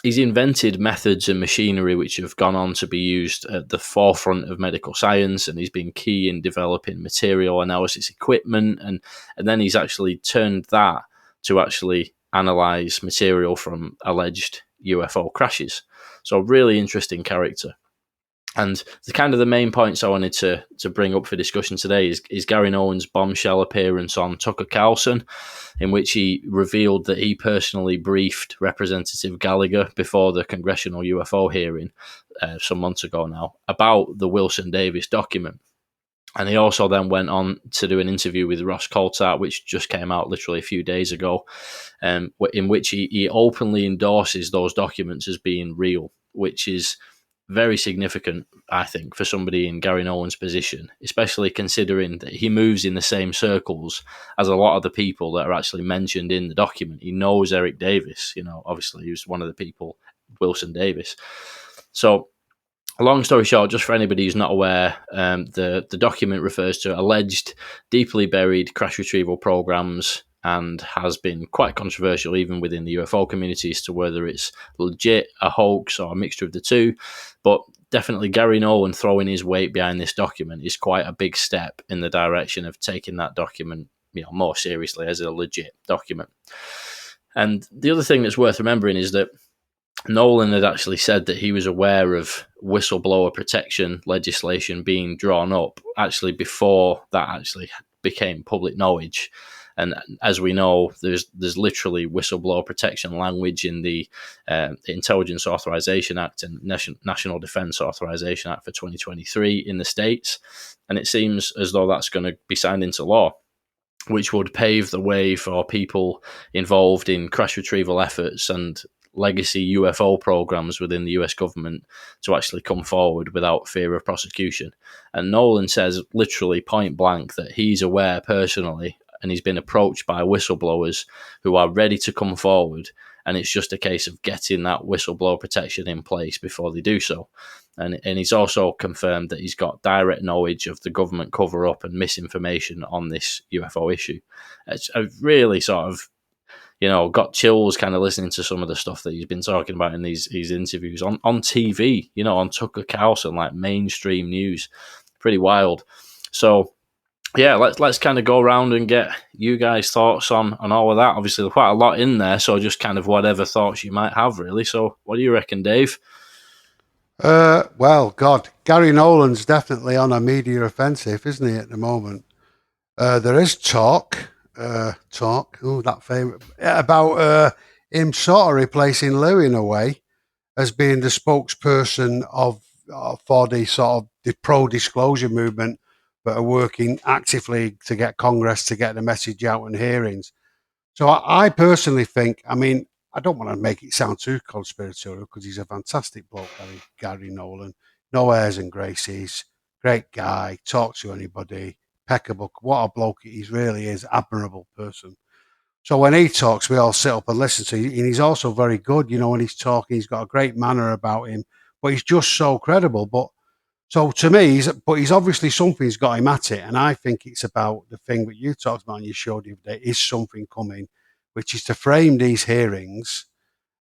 invented methods and machinery which have gone on to be used at the forefront of medical science, and he's been key in developing material analysis equipment, and then he's actually turned that to actually analyze material from alleged UFO crashes. So really interesting character. And the main points I wanted to bring up for discussion today is Garry Nolan's bombshell appearance on Tucker Carlson, in which he revealed that he personally briefed Representative Gallagher before the congressional UFO hearing some months ago now about the Wilson Davis document. And he also then went on to do an interview with Ross Coulthart, which just came out literally a few days ago, in which he openly endorses those documents as being real, which is very significant, I think, for somebody in Garry Nolan's position, especially considering that he moves in the same circles as a lot of the people that are actually mentioned in the document. He knows Eric Davis, obviously he was one of the people, Wilson Davis. So, long story short, just for anybody who's not aware, the document refers to alleged deeply buried crash retrieval programs and has been quite controversial even within the UFO community as to whether it's legit, a hoax, or a mixture of the two. But definitely Garry Nolan throwing his weight behind this document is quite a big step in the direction of taking that document more seriously as a legit document. And the other thing that's worth remembering is that Nolan had actually said that he was aware of whistleblower protection legislation being drawn up actually before that actually became public knowledge. And as we know, there's literally whistleblower protection language in the Intelligence Authorization Act and National Defense Authorization Act for 2023 in the States. And it seems as though that's going to be signed into law, which would pave the way for people involved in crash retrieval efforts and legacy UFO programs within the US government to actually come forward without fear of prosecution. And Nolan says literally point blank that he's aware personally and he's been approached by whistleblowers who are ready to come forward, and it's just a case of getting that whistleblower protection in place before they do so. And he's also confirmed that he's got direct knowledge of the government cover-up and misinformation on this UFO issue. It's a really sort of, got chills kind of listening to some of the stuff that he's been talking about in these interviews on TV, on Tucker Carlson, like mainstream news. Pretty wild. So, yeah, let's kind of go around and get you guys' thoughts on all of that. Obviously, there's quite a lot in there, so just kind of whatever thoughts you might have, really. So, what do you reckon, Dave? Well, God, Garry Nolan's definitely on a media offensive, isn't he, at the moment? There is talk, that favourite, about him sort of replacing Lou in a way as being the spokesperson of for the sort of the pro-disclosure movement that are working actively to get Congress to get the message out in hearings. So I personally think, I don't want to make it sound too conspiratorial because he's a fantastic bloke, Garry Nolan. No airs and graces, great guy, talks to anybody, impeccable. What a bloke he really is, admirable person. So when he talks, we all sit up and listen to him. And he's also very good, when he's talking, he's got a great manner about him, but he's just so credible. But so to me, he's obviously something's got him at it. And I think it's about the thing that you talked about on your show the other day, is something coming, which is to frame these hearings,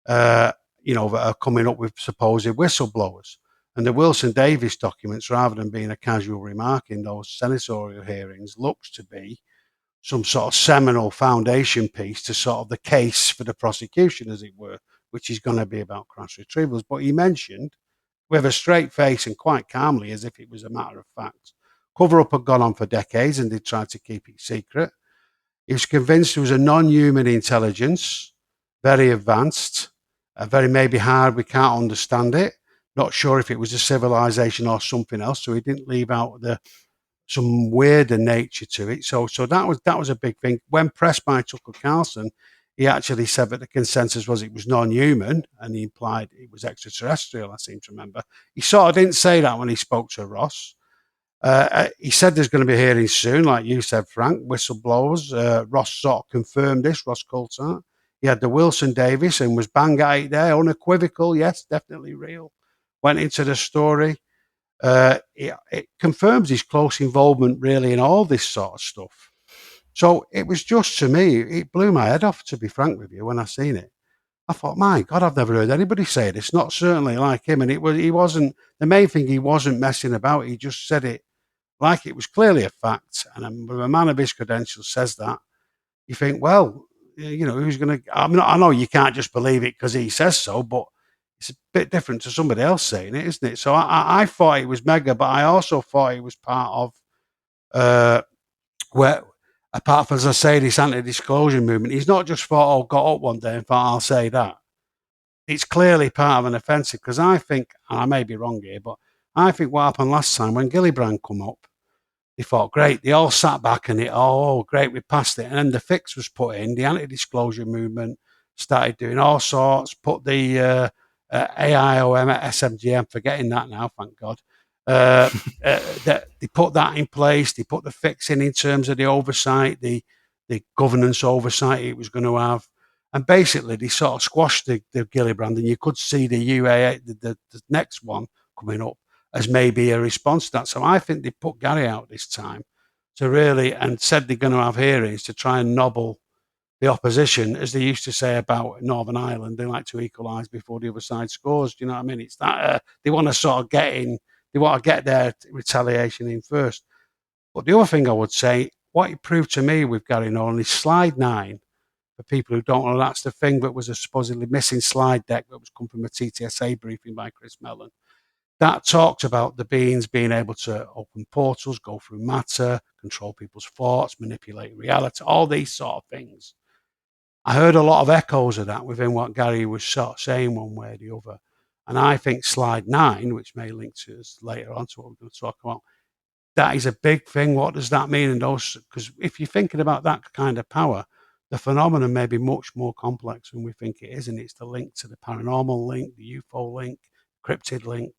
that are coming up with supposed whistleblowers. And the Wilson Davis documents, rather than being a casual remark in those senatorial hearings, looks to be some sort of seminal foundation piece to sort of the case for the prosecution, as it were, which is going to be about crash retrievals. But he mentioned, with a straight face and quite calmly, as if it was a matter of fact, cover-up had gone on for decades and they tried to keep it secret. He was convinced there was a non-human intelligence, very advanced, very maybe hard, we can't understand it, not sure if it was a civilization or something else, so he didn't leave out some weirder nature to it. So that was a big thing. When pressed by Tucker Carlson, he actually said that the consensus was it was non-human, and he implied it was extraterrestrial, I seem to remember. He sort of didn't say that when he spoke to Ross. He said there's going to be hearings soon, like you said, Frank, whistleblowers. Ross sort of confirmed this, Ross Coulthart. He had the Wilson Davis and was bang at it there, unequivocal, yes, definitely real. Went into the story. It confirms his close involvement really in all this sort of stuff. So it was just, to me, it blew my head off, to be frank with you, when I seen it. I thought, my God, I've never heard anybody say this. Not certainly like him. And he wasn't, the main thing, he wasn't messing about. He just said it like it was clearly a fact. And when a man of his credentials says that, you think, well, who's going to, I know you can't just believe it because he says so, but it's a bit different to somebody else saying it, isn't it? So I thought it was mega, but I also thought it was part of where, apart from, as I say, this anti-disclosure movement, he's not just got up one day and thought, I'll say that. It's clearly part of an offensive, because I think, and I may be wrong here, but I think what happened last time when Gillibrand come up, they thought, great. They all sat back and great, we passed it. And then the fix was put in. The anti-disclosure movement started doing all sorts, put the AIOM at SMGM, forgetting that now, thank God. They put that in place. They put the fix in terms of the oversight, the governance oversight it was going to have. And basically, they sort of squashed the Gillibrand, and you could see the UAA, the next one coming up, as maybe a response to that. So I think they put Garry out this time to really, and said they're going to have hearings to try and nobble the opposition, as they used to say about Northern Ireland. They like to equalise before the other side scores. Do you know what I mean? It's that they want to sort of get in, they want to get their retaliation in first. But the other thing I would say, what it proved to me with Garry Nolan is slide 9. For people who don't know, that's the thing that was a supposedly missing slide deck that was come from a TTSA briefing by Chris Mellon. That talks about the beings being able to open portals, go through matter, control people's thoughts, manipulate reality, all these sort of things. I heard a lot of echoes of that within what Garry was sort of saying one way or the other. And I think slide 9, which may link to us later on to what we're going to talk about, that is a big thing. What does that mean? And those, because if you're thinking about that kind of power, the phenomenon may be much more complex than we think it is. And it's the link to the paranormal link, the UFO link, cryptid link.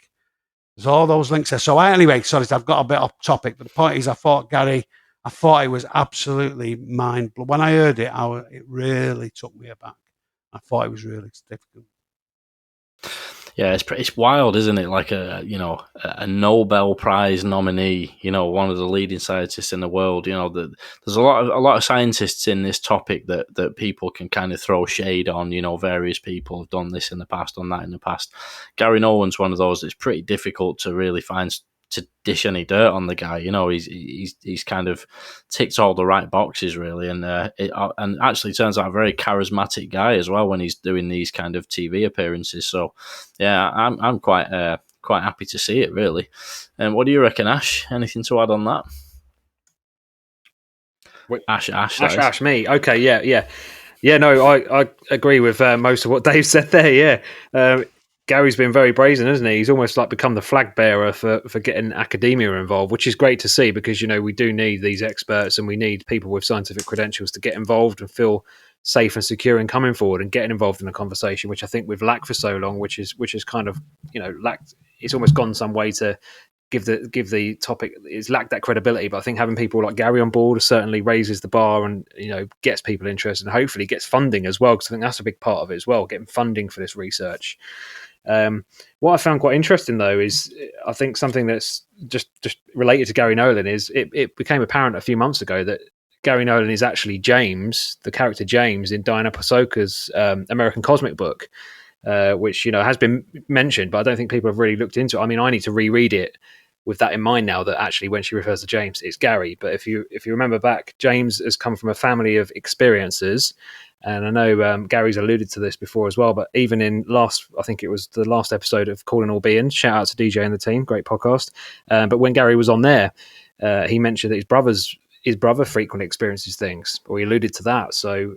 There's all those links there. So anyway, sorry, I've got a bit off topic, but the point is I thought it was absolutely mind-blowing. When I heard it, it really took me aback. I thought it was really significant. Yeah, it's wild, isn't it? Like a Nobel Prize nominee, one of the leading scientists in the world. There's a lot of scientists in this topic that people can kind of throw shade on. Various people have done this in the past, done that in the past. Garry Nolan's one of those. It's pretty difficult to really find to dish any dirt on the guy. He's kind of ticked all the right boxes, really, and actually turns out a very charismatic guy as well when he's doing these kind of TV appearances. So, yeah, I'm quite happy to see it, really. And what do you reckon, Ash? Anything to add on that? Wait, Ash, me. Okay, yeah. No, I agree with most of what Dave said there. Yeah. Gary's been very brazen, hasn't he? He's almost like become the flag bearer for getting academia involved, which is great to see because, we do need these experts and we need people with scientific credentials to get involved and feel safe and secure in coming forward and getting involved in a conversation, which I think we've lacked for so long, which is kind of, lacked. It's almost gone some way to give the topic. It's lacked that credibility, but I think having people like Garry on board certainly raises the bar and, gets people interested and hopefully gets funding as well, because I think that's a big part of it as well, getting funding for this research. What I found quite interesting, though, is I think something that's just related to Garry Nolan is it became apparent a few months ago that Garry Nolan is actually James, the character James in Diana Pasoka's American Cosmic book, which has been mentioned, but I don't think people have really looked into it. I mean, I need to reread it with that in mind now, that actually when she refers to James, it's Garry. But if you remember back, James has come from a family of experiencers. And I know Gary's alluded to this before as well, but even in I think it was the last episode of Calling All Beings, shout out to DJ and the team, great podcast. But when Garry was on there, he mentioned that his brother frequently experiences things, or he alluded to that. So,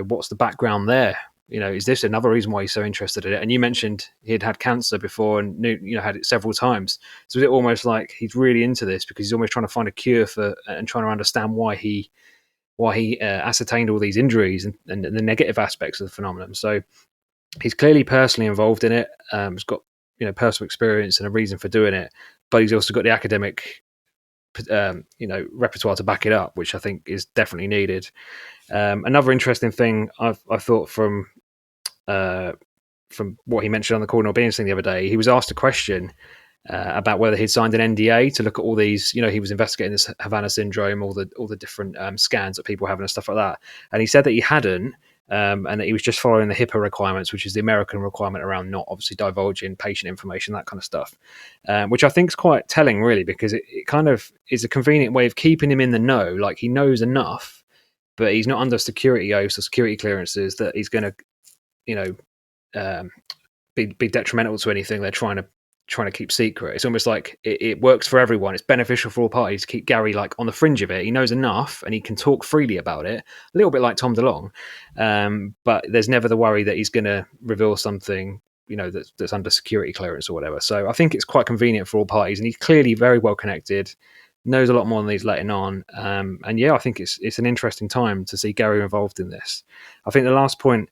what's the background there? Is this another reason why he's so interested in it? And you mentioned he'd had cancer before and knew, had it several times. So is it almost like he's really into this because he's almost trying to find a cure for and trying to understand why he ascertained all these injuries and the negative aspects of the phenomenon. So he's clearly personally involved in it. He's got personal experience and a reason for doing it, but he's also got the academic repertoire to back it up, which I think is definitely needed. Another interesting thing I thought from what he mentioned on the Calling All Beings thing the other day, he was asked a question about whether he'd signed an NDA to look at all these, he was investigating this Havana syndrome, all the different scans that people have and stuff like that. And he said that he hadn't, and that he was just following the HIPAA requirements, which is the American requirement around not obviously divulging patient information, that kind of stuff, which I think is quite telling, really, because it kind of is a convenient way of keeping him in the know. Like, he knows enough, but he's not under security oaths or security clearances that he's going to, be detrimental to anything they're trying to keep secret. It's almost like it works for everyone. It's beneficial for all parties to keep Garry like on the fringe of it. He knows enough and he can talk freely about it, a little bit like Tom DeLonge, but there's never the worry that he's going to reveal something that's under security clearance or whatever. So I think it's quite convenient for all parties, and he's clearly very well connected, knows a lot more than he's letting on. And yeah, I think it's an interesting time to see Garry involved in this. I think the last point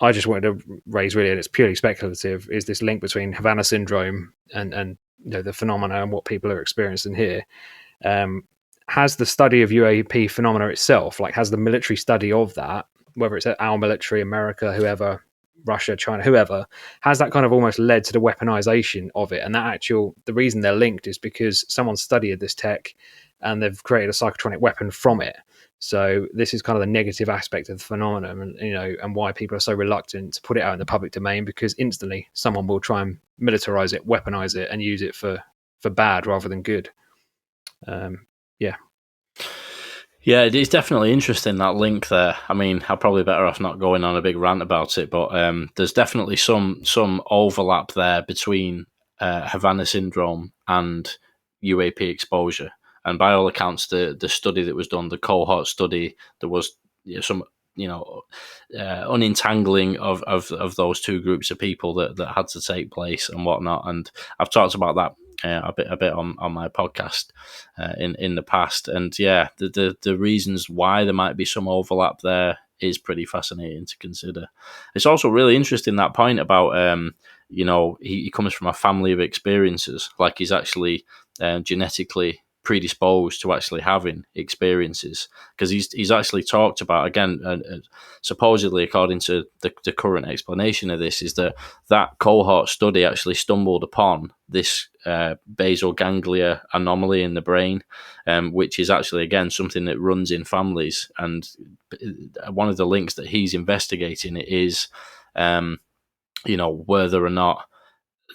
I just wanted to raise, really, and it's purely speculative, is this link between Havana syndrome and the phenomena and what people are experiencing here. Has the study of UAP phenomena itself, like has the military study of that, whether it's our military, America, whoever, Russia, China, whoever, has that kind of almost led to the weaponization of it? And the reason they're linked is because someone studied this tech and they've created a psychotronic weapon from it. So this is kind of the negative aspect of the phenomenon, and why people are so reluctant to put it out in the public domain, because instantly someone will try and militarize it, weaponize it, and use it for bad rather than good. Yeah, it's definitely interesting, that link there. I mean, I'm probably better off not going on a big rant about it, but there's definitely some overlap there between Havana syndrome and UAP exposure. And by all accounts, the study that was done, the cohort study, there was some unentangling of those two groups of people that had to take place and whatnot. And I've talked about that a bit on my podcast in the past. And yeah, the reasons why there might be some overlap there is pretty fascinating to consider. It's also really interesting, that point about he comes from a family of experiences, like he's actually genetically predisposed to actually having experiences, because he's actually talked about, again, supposedly, according to the current explanation of this, is that cohort study actually stumbled upon this basal ganglia anomaly in the brain, which is actually, again, something that runs in families. And one of the links that he's investigating is whether or not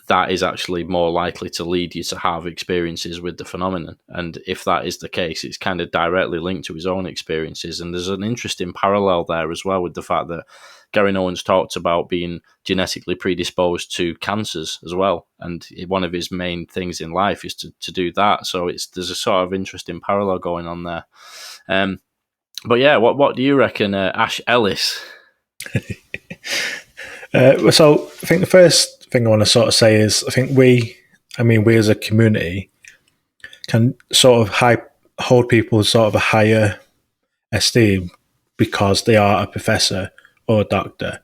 that is actually more likely to lead you to have experiences with the phenomenon. And if that is the case, it's kind of directly linked to his own experiences. And there's an interesting parallel there as well, with the fact that Garry Nolan's talked about being genetically predisposed to cancers as well. And one of his main things in life is to do that. So there's a sort of interesting parallel going on there. But yeah, what do you reckon, Ash Ellis? So I think the first thing I want to sort of say is, I think we as a community can sort of hold people sort of a higher esteem because they are a professor or a doctor.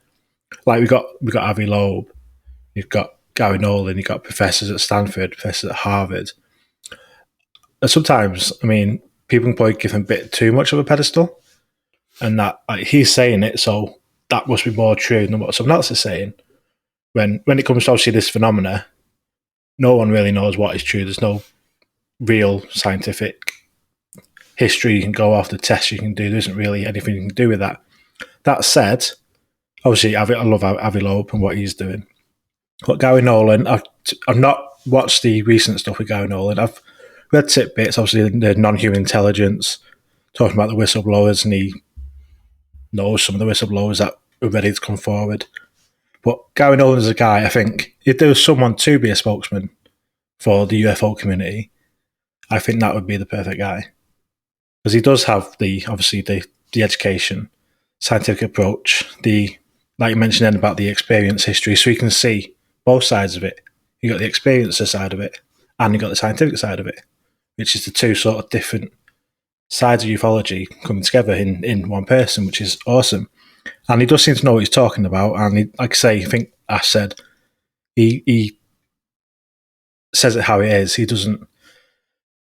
Like we got Avi Loeb, you've got Garry Nolan, you've got professors at Stanford, professors at Harvard. And sometimes, people can probably give him a bit too much of a pedestal, and that he's saying it, so that must be more true than what someone else is saying. When it comes to obviously this phenomena, no one really knows what is true. There's no real scientific history you can go off, the tests you can do. There isn't really anything you can do with that. That said, obviously I love Avi Loeb and what he's doing. But Garry Nolan, I've not watched the recent stuff with Garry Nolan. I've read tidbits, obviously the non-human intelligence, talking about the whistleblowers, and he knows some of the whistleblowers that are ready to come forward. But Garry Nolan is a guy, I think, if there was someone to be a spokesman for the UFO community, I think that would be the perfect guy. Because he does have the education, scientific approach, like you mentioned then about the experience history, so you can see both sides of it. You got the experiencer side of it, and you got the scientific side of it, which is the two sort of different sides of ufology coming together in one person, which is awesome. And he does seem to know what he's talking about. And he, like I say, I think Ash said, he says it how it is. He doesn't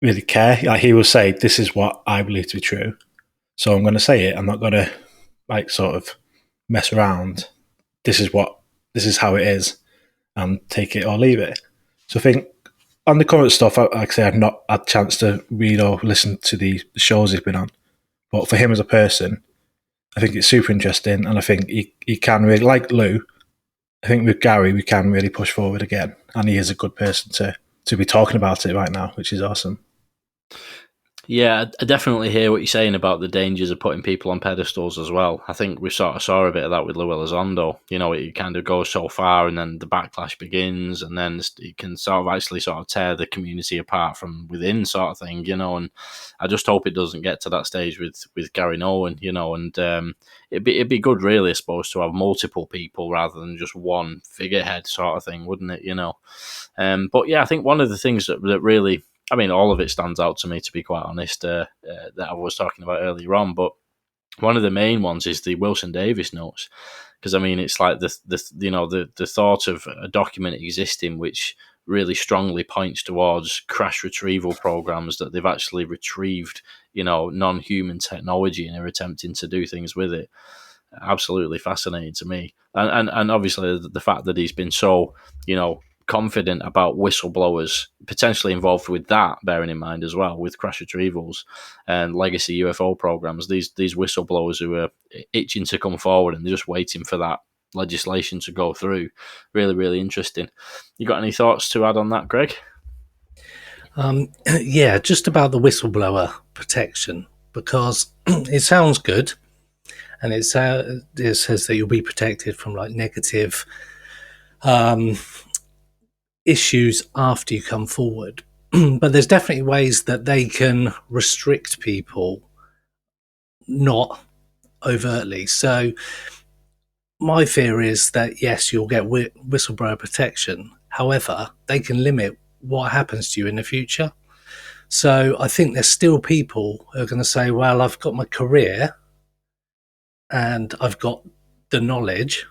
really care. Like, he will say, this is what I believe to be true, so I'm going to say it. I'm not going to sort of mess around. This is how it is, and take it or leave it. So I think on the current stuff, like I say, I've not had a chance to read or listen to the shows he's been on. But for him as a person, I think it's super interesting, and I think he can really, like Lou, I think with Garry, we can really push forward again, and he is a good person to be talking about it right now, which is awesome. Yeah, I definitely hear what you're saying about the dangers of putting people on pedestals as well. I think we sort of saw a bit of that with Lou Elizondo. It kind of goes so far, and then the backlash begins, and then it can sort of tear the community apart from within, sort of thing, and I just hope it doesn't get to that stage with Garry Nolan, and it'd be good, really, I suppose, to have multiple people rather than just one figurehead sort of thing, wouldn't it, But yeah, I think one of the things that really I mean, all of it stands out to me, to be quite honest, that I was talking about earlier on. But one of the main ones is the Wilson Davis notes, because I mean, it's like the thought of a document existing which really strongly points towards crash retrieval programs, that they've actually retrieved, non-human technology and are attempting to do things with it. Absolutely fascinating to me, and obviously the fact that he's been so, confident about whistleblowers potentially involved with that, bearing in mind as well with crash retrievals and legacy UFO programs, these whistleblowers who are itching to come forward and they're just waiting for that legislation to go through. Really, really interesting. You got any thoughts to add on that, Greg? Yeah, just about the whistleblower protection, because it sounds good, and it says that you'll be protected from like negative issues after you come forward. But there's definitely ways that they can restrict people, not overtly. So my fear is that yes, you'll get whistleblower protection. However, they can limit what happens to you in the future. So I think there's still people who are going to say, well, I've got my career and I've got the knowledge.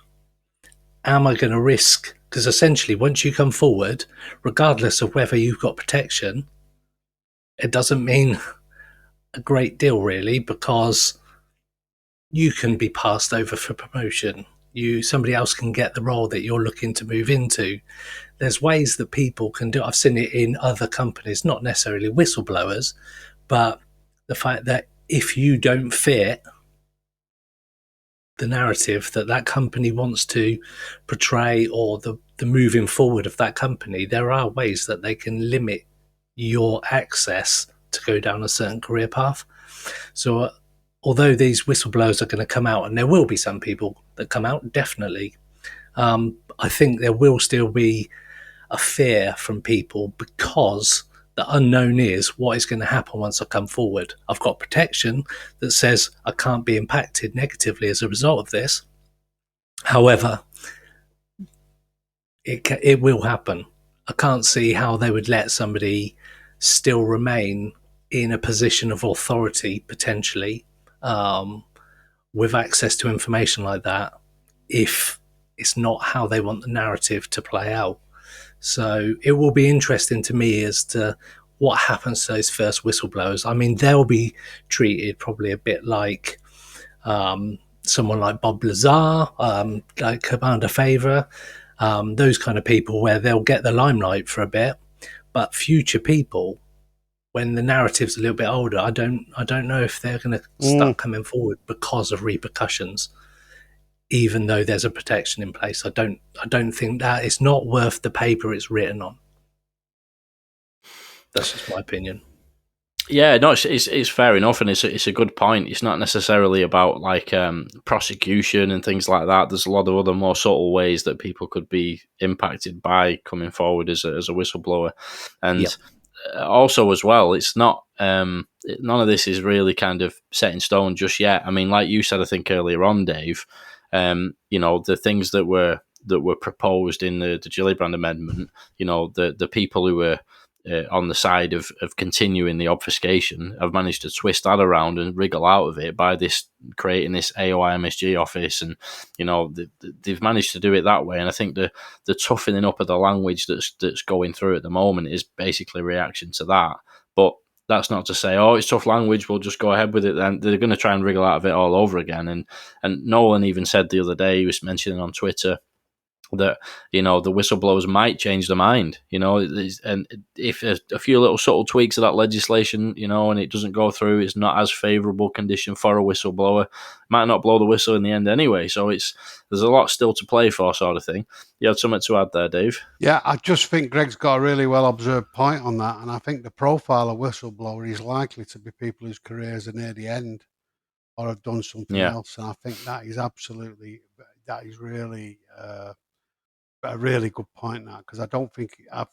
Am I going to risk? Because essentially, once you come forward, regardless of whether you've got protection, it doesn't mean a great deal, really, because you can be passed over for promotion. Somebody else can get the role that you're looking to move into. There's ways that people can do. I've seen it in other companies, not necessarily whistleblowers, but the fact that if you don't fit the narrative that company wants to portray, or the moving forward of that company, there are ways that they can limit your access to go down a certain career path. So although these whistleblowers are going to come out, and there will be some people that come out, definitely, I think there will still be a fear from people, because the unknown is what is going to happen once I come forward. I've got protection that says I can't be impacted negatively as a result of this. However, it will happen. I can't see how they would let somebody still remain in a position of authority, potentially, with access to information like that, if it's not how they want the narrative to play out. So it will be interesting to me as to what happens to those first whistleblowers. I mean, they'll be treated probably a bit like someone like Bob Lazar, like Commander Favor, those kind of people, where they'll get the limelight for a bit. But future people, when the narrative's a little bit older, I don't know if they're going to start coming forward because of repercussions. Even though there's a protection in place, I don't think that it's not worth the paper it's written on. That's just my opinion. Yeah, no, it's fair enough, and it's a good point. It's not necessarily about like prosecution and things like that. There's a lot of other more subtle ways that people could be impacted by coming forward as a whistleblower, and also as well, it's not none of this is really kind of set in stone just yet. I mean, like you said, I think earlier on, Dave. The things that were proposed in the Gillibrand Amendment, the people who were on the side of continuing the obfuscation have managed to twist that around and wriggle out of it by creating this AOI MSG office, and they've managed to do it that way. And I think the toughening up of the language that's going through at the moment is basically a reaction to that. But that's not to say, it's tough language, we'll just go ahead with it. Then they're going to try and wriggle out of it all over again. And Nolan even said the other day, he was mentioning on Twitter, that the whistleblowers might change their mind, and if a few little subtle tweaks of that legislation, and it doesn't go through, it's not as favourable condition for a whistleblower, might not blow the whistle in the end anyway. So there's a lot still to play for, sort of thing. You had something to add there, Dave? Yeah, I just think Greg's got a really well observed point on that, and I think the profile of whistleblower is likely to be people whose careers are near the end or have done something else, and I think that is really a really good point, that, because I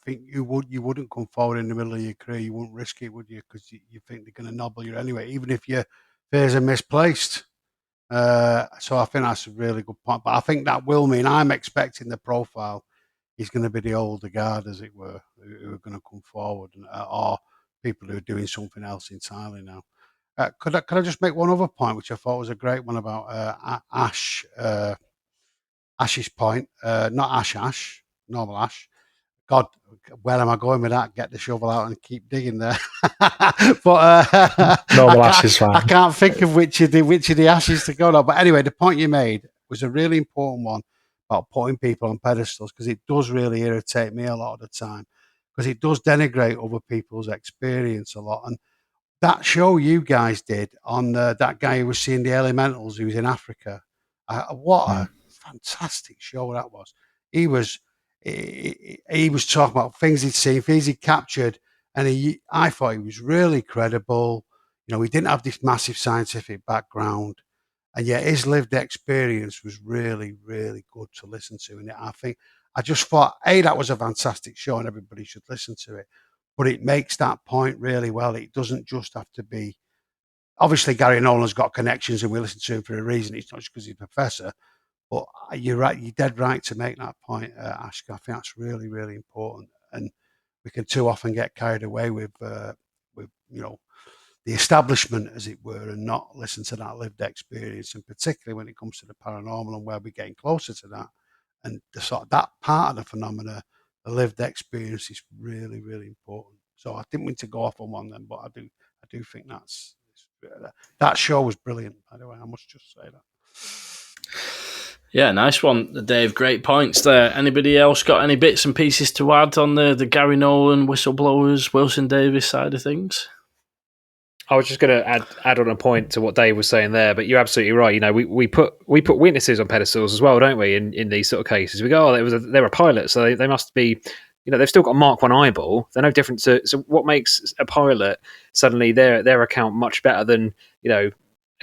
think you wouldn't come forward in the middle of your career, you wouldn't risk it, would you? Because you think they're going to nobble you anyway, even if your fears are misplaced. So I think that's a really good point. But I think that will mean I'm expecting the profile is going to be the older guard, as it were, who are going to come forward, or people who are doing something else entirely now. Could I just make one other point, which I thought was a great one about Ash's point, not Ash, normal Ash. God, where am I going with that? Get the shovel out and keep digging there. But Normal Ash is fine. I can't think of which of the ashes to go now. But anyway, the point you made was a really important one about putting people on pedestals, because it does really irritate me a lot of the time, because it does denigrate other people's experience a lot. And that show you guys did on that guy who was seeing the elementals, who was in Africa, what a fantastic show that was. He was talking about things he'd seen, things he'd captured, and I thought he was really credible. You know, he didn't have this massive scientific background, and yet his lived experience was really, really good to listen to. And I just thought, that was a fantastic show, and everybody should listen to it. But it makes that point really well. It doesn't just have to be. Obviously, Garry Nolan's got connections, and we listen to him for a reason. It's not just because he's a professor. But you're right. You're dead right to make that point, Ash. I think that's really, really important. And we can too often get carried away with the establishment, as it were, and not listen to that lived experience. And particularly when it comes to the paranormal and where we're getting closer to that, and the sort of that part of the phenomena, the lived experience is really, really important. So I didn't mean to go off on one then, but I do think that show was brilliant. By the way, I must just say that. Yeah, nice one, Dave. Great points there. Anybody else got any bits and pieces to add on the Garry Nolan whistleblowers, Wilson Davis side of things? I was just going to add on a point to what Dave was saying there, but you're absolutely right. You know, we put witnesses on pedestals as well, don't we? In these sort of cases, we go, they're a pilot, so they must be. You know, they've still got a Mark 1 eyeball. They're no different to. So what makes a pilot suddenly their account much better than, you know,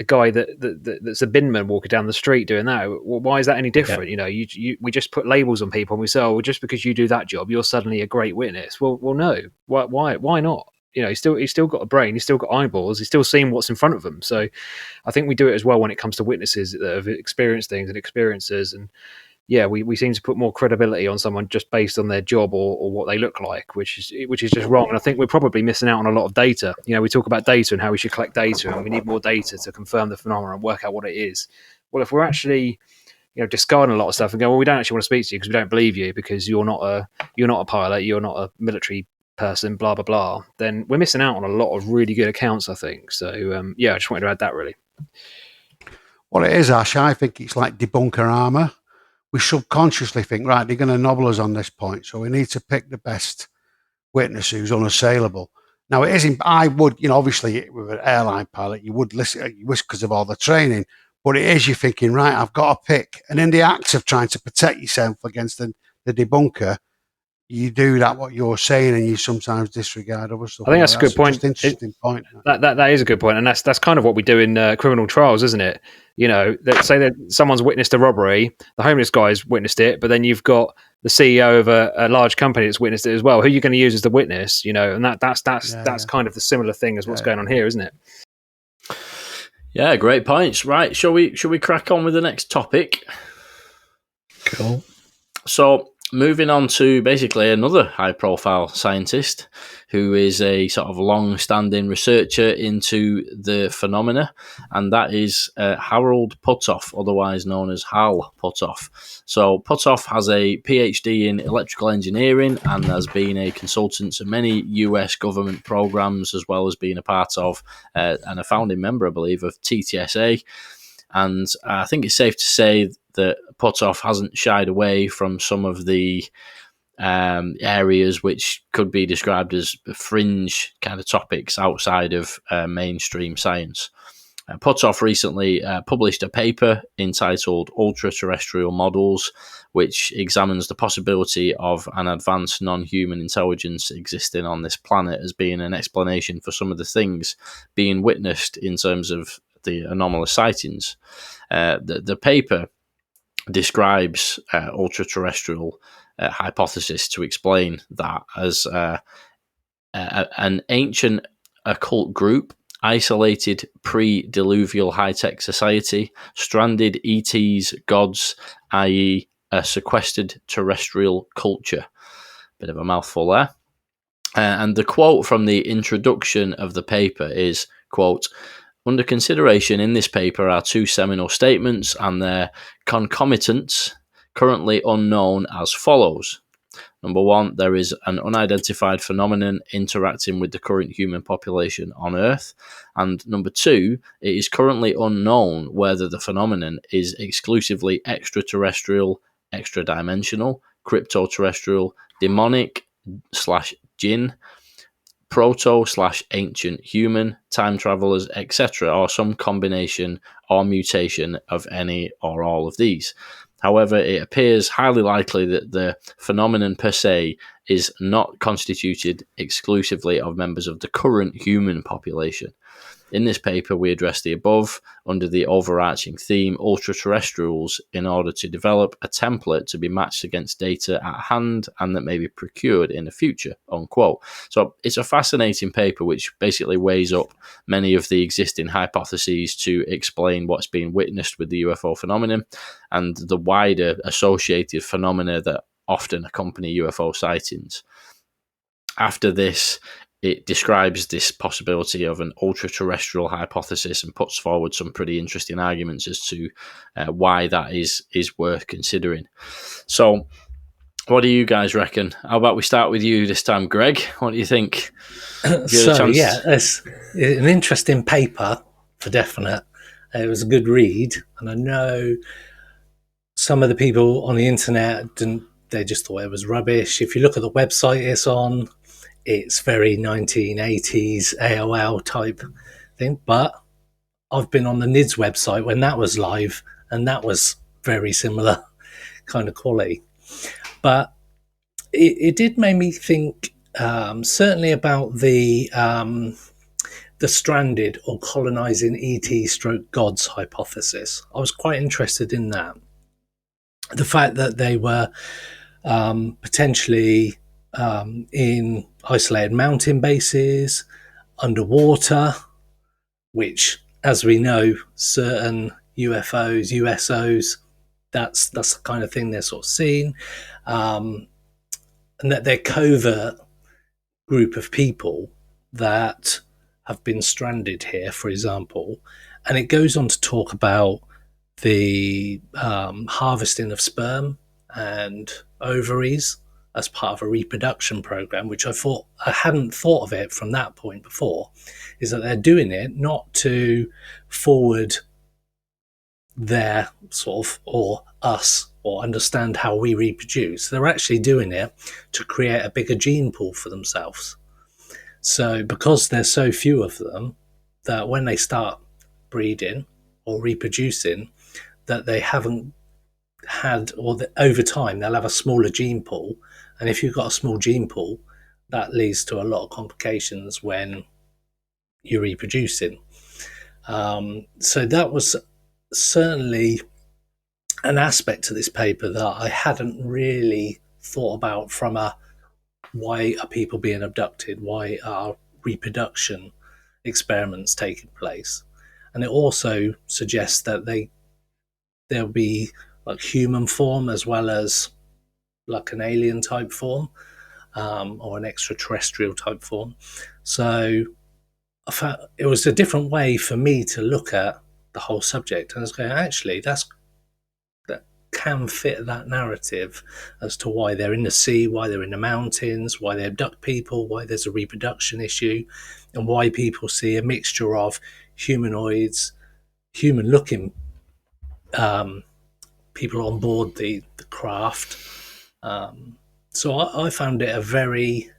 a guy that's a binman walking down the street doing that? Well, why is that any different? Yeah. You know, we just put labels on people and we say, oh, well, just because you do that job, you're suddenly a great witness. Well, no. Why not? You know, he's still got a brain, he's still got eyeballs, he's still seeing what's in front of him. So I think we do it as well when it comes to witnesses that have experienced things and experiences. And yeah, we seem to put more credibility on someone just based on their job or what they look like, which is just wrong. And I think we're probably missing out on a lot of data. You know, we talk about data and how we should collect data, and we need more data to confirm the phenomenon and work out what it is. Well, if we're actually, you know, discarding a lot of stuff and go, well, we don't actually want to speak to you because we don't believe you because you're not a pilot, you're not a military person, blah blah blah, then we're missing out on a lot of really good accounts, I think. So yeah, I just wanted to add that really. Well, it is, Ash. I think it's like debunker armor. We subconsciously think, right, they're going to nobble us on this point, so we need to pick the best witness who's unassailable. Now, it isn't. I would, you know, obviously with an airline pilot, you would listen because of all the training, but it is you're thinking, right, I've got to pick, and in the act of trying to protect yourself against the debunker, you do that what you're saying, and you sometimes disregard other stuff. I think that's a good point. Interesting point. That is a good point, and that's kind of what we do in criminal trials, isn't it? You know, let's say that someone's witnessed a robbery, the homeless guy's witnessed it, but then you've got the CEO of a large company that's witnessed it as well. Who are you going to use as the witness? You know, and that's kind of the similar thing as what's going on here, isn't it? Yeah, great points. Right, shall we crack on with the next topic? Cool. So, moving on to basically another high-profile scientist who is a sort of long-standing researcher into the phenomena, and that is Harold Puthoff, otherwise known as Hal Puthoff. So Puthoff has a PhD in electrical engineering and has been a consultant to many US government programs, as well as being a part of and a founding member, I believe, of TTSA. And I think it's safe to say that Puthoff hasn't shied away from some of the areas which could be described as fringe kind of topics outside of mainstream science. Puthoff recently published a paper entitled Ultra-terrestrial Models, which examines the possibility of an advanced non-human intelligence existing on this planet as being an explanation for some of the things being witnessed in terms of the anomalous sightings. The paper describes ultra-terrestrial hypothesis to explain that as an ancient occult group, isolated pre-diluvial high-tech society, stranded ETs, gods, i.e. a sequestered terrestrial culture. Bit of a mouthful there. And the quote from the introduction of the paper is, quote, "Under consideration in this paper are two seminal statements and their concomitants currently unknown as follows. Number one, there is an unidentified phenomenon interacting with the current human population on Earth. And number two, it is currently unknown whether the phenomenon is exclusively extraterrestrial, extra-dimensional, crypto-terrestrial, demonic / jinn, proto/ancient human, time travelers, etc., or some combination or mutation of any or all of these. However, it appears highly likely that the phenomenon per se is not constituted exclusively of members of the current human population. In this paper, we address the above under the overarching theme ultra-terrestrials in order to develop a template to be matched against data at hand and that may be procured in the future," unquote. So it's a fascinating paper which basically weighs up many of the existing hypotheses to explain what's being witnessed with the UFO phenomenon and the wider associated phenomena that often accompany UFO sightings. After this, it describes this possibility of an ultra-terrestrial hypothesis and puts forward some pretty interesting arguments as to why that is worth considering. So, what do you guys reckon? How about we start with you this time, Greg? What do you think? So, yeah, it's an interesting paper, for definite. It was a good read, and I know some of the people on the internet they just thought it was rubbish. If you look at the website it's on, it's very 1980s AOL type thing. But I've been on the NIDS website when that was live, and that was very similar kind of quality. But it did make me think, certainly about the stranded or colonizing ET/gods hypothesis. I was quite interested in that. The fact that they were potentially in isolated mountain bases, underwater, which, as we know, certain UFOs, USOs, that's the kind of thing they're sort of seeing, and that they're covert group of people that have been stranded here, for example. And it goes on to talk about the harvesting of sperm and ovaries as part of a reproduction program, which I hadn't thought of it from that point before, is that they're doing it not to forward their sort of, or us, or understand how we reproduce. They're actually doing it to create a bigger gene pool for themselves. So because there's so few of them, that when they start breeding or reproducing, that they haven't had, or that over time they'll have a smaller gene pool. And if you've got a small gene pool, that leads to a lot of complications when you're reproducing. So that was certainly an aspect to this paper that I hadn't really thought about from a, why are people being abducted? Why are reproduction experiments taking place? And it also suggests that there'll be like human form as well as like an alien type form, or an extraterrestrial type form. So I found it was a different way for me to look at the whole subject. And I was going, actually, that can fit that narrative as to why they're in the sea, why they're in the mountains, why they abduct people, why there's a reproduction issue, and why people see a mixture of humanoids, human-looking people on board the craft. So I found it a very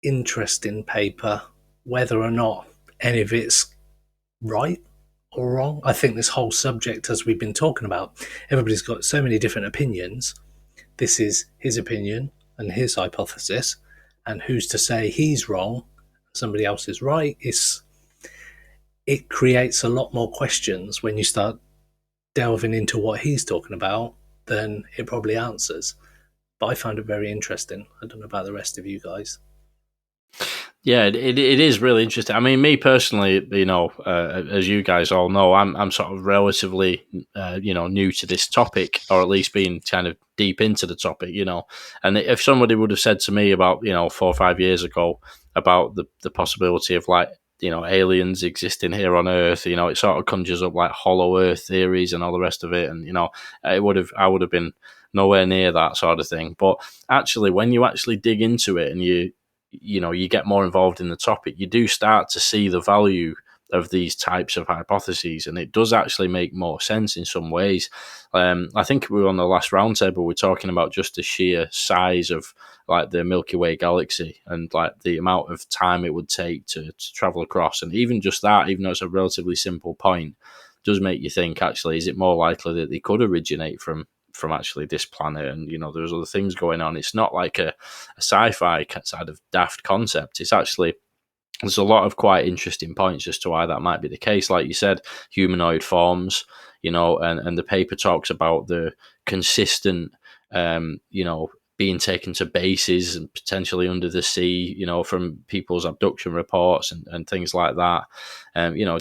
interesting paper. Whether or not any of it's right or wrong, I think this whole subject, as we've been talking about, everybody's got so many different opinions. This is his opinion and his hypothesis, and who's to say he's wrong, somebody else is right? It creates a lot more questions when you start delving into what he's talking about than it probably answers. But I found it very interesting. I don't know about the rest of you guys. Yeah, it is really interesting. I mean, me personally, as you guys all know, I'm sort of relatively, new to this topic, or at least being kind of deep into the topic, And if somebody would have said to me about, 4 or 5 years ago about the possibility of like, aliens existing here on Earth, it sort of conjures up like hollow Earth theories and all the rest of it, and I would have been nowhere near that sort of thing. But actually, when you actually dig into it and you get more involved in the topic, you do start to see the value of these types of hypotheses, and it does actually make more sense in some ways. I think we were on the last roundtable, we're talking about just the sheer size of like the Milky Way galaxy and like the amount of time it would take to travel across, and even just that, even though it's a relatively simple point, does make you think, actually, is it more likely that they could originate from actually this planet? And there's other things going on. It's not like a sci-fi side of daft concept. It's actually, there's a lot of quite interesting points as to why that might be the case. Like you said, humanoid forms, and the paper talks about the consistent being taken to bases and potentially under the sea, from people's abduction reports and things like that.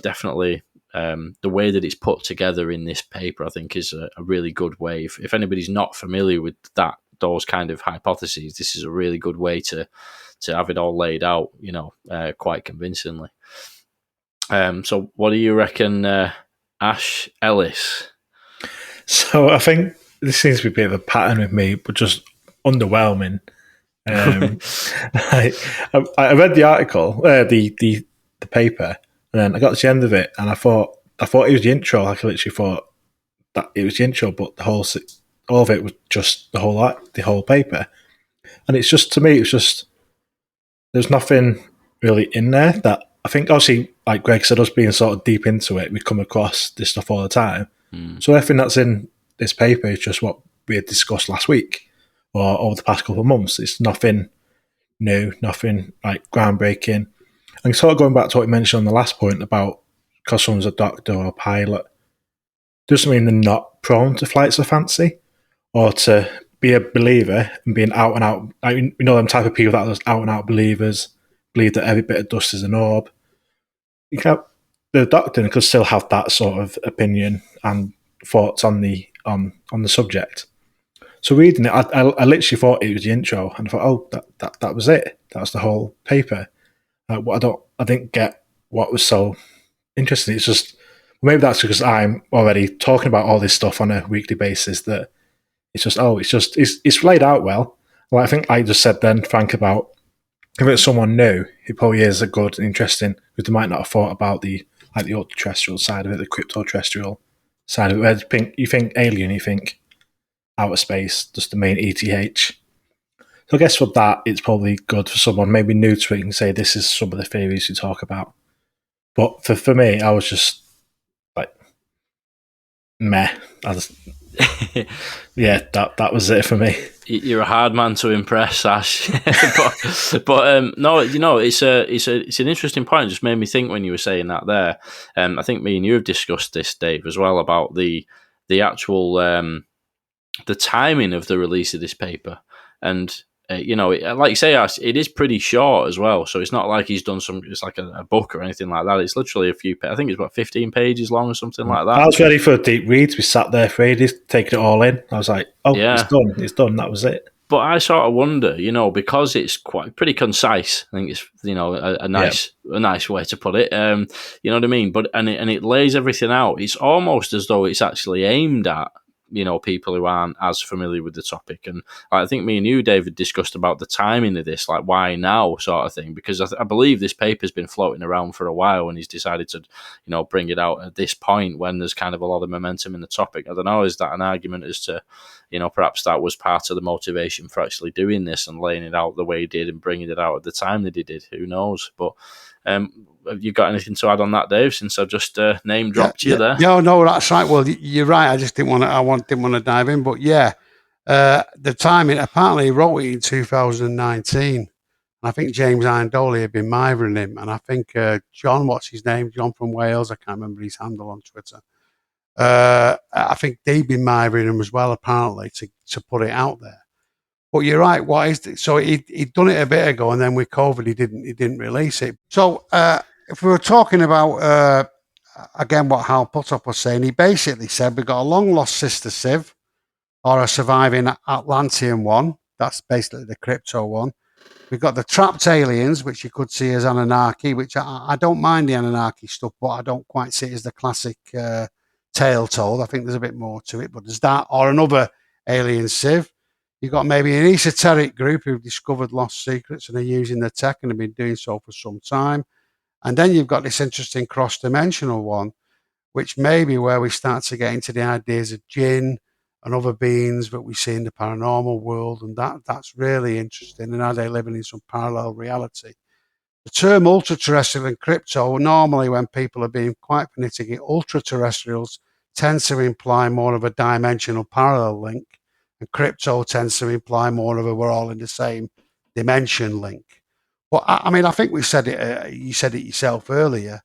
Definitely the way that it's put together in this paper, I think, is a really good way. If anybody's not familiar with those kind of hypotheses, this is a really good way to have it all laid out, quite convincingly. So what do you reckon, Ash Ellis? So I think this seems to be a bit of a pattern with me, but just underwhelming. I read the article, the paper, and then I got to the end of it, and I thought it was the intro. Like, I literally thought that it was the intro, but all of it was just the whole paper. And it's just, to me, it's just, there's nothing really in there that I think, obviously, like Greg said, us being sort of deep into it, we come across this stuff all the time. So everything that's in this paper is just what we had discussed last week or over the past couple of months. It's nothing new, nothing like groundbreaking. And sort of going back to what you mentioned on the last point about because someone's a doctor or a pilot, doesn't mean they're not prone to flights of fancy or to be a believer and being out and out. I mean, them type of people that are just out and out believers, believe that every bit of dust is an orb. The doctor could still have that sort of opinion and thoughts on the subject. So reading it, I literally thought it was the intro, and I thought, oh, that was it. That was the whole paper. I didn't get what was so interesting. It's just, maybe that's because I'm already talking about all this stuff on a weekly basis that it's laid out well. Well, I think I just said then, Frank, about if it's someone new, it probably is a good and interesting, because they might not have thought about the ultra-terrestrial side of it, the crypto-terrestrial side of it. Where you think alien, you think outer space, just the main ETH. So I guess for that, it's probably good for someone maybe new to it and say this is some of the theories you talk about. But for me, I was just like, meh. Yeah, that was it for me. You're a hard man to impress, Ash. but no, it's an interesting point. It just made me think when you were saying that there. I think me and you have discussed this, Dave, as well, about the actual the timing of the release of this paper. And like you say, Ash, it is pretty short as well. So it's not like he's done it's like a book or anything like that. It's literally I think it's about 15 pages long or something like that. I was ready for a deep read. We sat there for ages, taking it all in. I was like, oh, yeah. It's done. That was it. But I sort of wonder, because it's pretty concise. I think it's, a nice way to put it. You know what I mean? But and it lays everything out. It's almost as though it's actually aimed at people who aren't as familiar with the topic. And I think me and you, David, discussed about the timing of this, like why now sort of thing, because I believe this paper's been floating around for a while and he's decided to, bring it out at this point when there's kind of a lot of momentum in the topic. I don't know, is that an argument as to, perhaps that was part of the motivation for actually doing this and laying it out the way he did and bringing it out at the time that he did? Who knows? But have you got anything to add on that, Dave, since I've just name dropped you there? No, that's right. Well, you're right. I just didn't want to dive in, but yeah, the timing. Apparently, he wrote it in 2019. I think James Iandoli had been mithering him, and I think John, what's his name? John from Wales. I can't remember his handle on Twitter. I think they've been mithering him as well, apparently, to put it out there. But you're right. So he'd done it a bit ago, and then with COVID, he didn't release it. So if we were talking about again what Hal Puthoff was saying, he basically said we've got a long lost sister Civ or a surviving Atlantean one. That's basically the crypto one. We've got the trapped aliens, which you could see as Anunnaki, which I don't mind the Anunnaki stuff, but I don't quite see it as the classic tale told. I think there's a bit more to it, but there's that or another alien Civ. You've got maybe an esoteric group who've discovered lost secrets and are using the tech and have been doing so for some time. And then you've got this interesting cross-dimensional one, which may be where we start to get into the ideas of jinn and other beings that we see in the paranormal world. And that's really interesting. And are they living in some parallel reality? The term ultra-terrestrial and crypto, normally when people are being quite fanatic, ultra-terrestrials tends to imply more of a dimensional parallel link. And crypto tends to imply more of a we're all in the same dimension link. Well, I mean, I think we said it. You said it yourself earlier.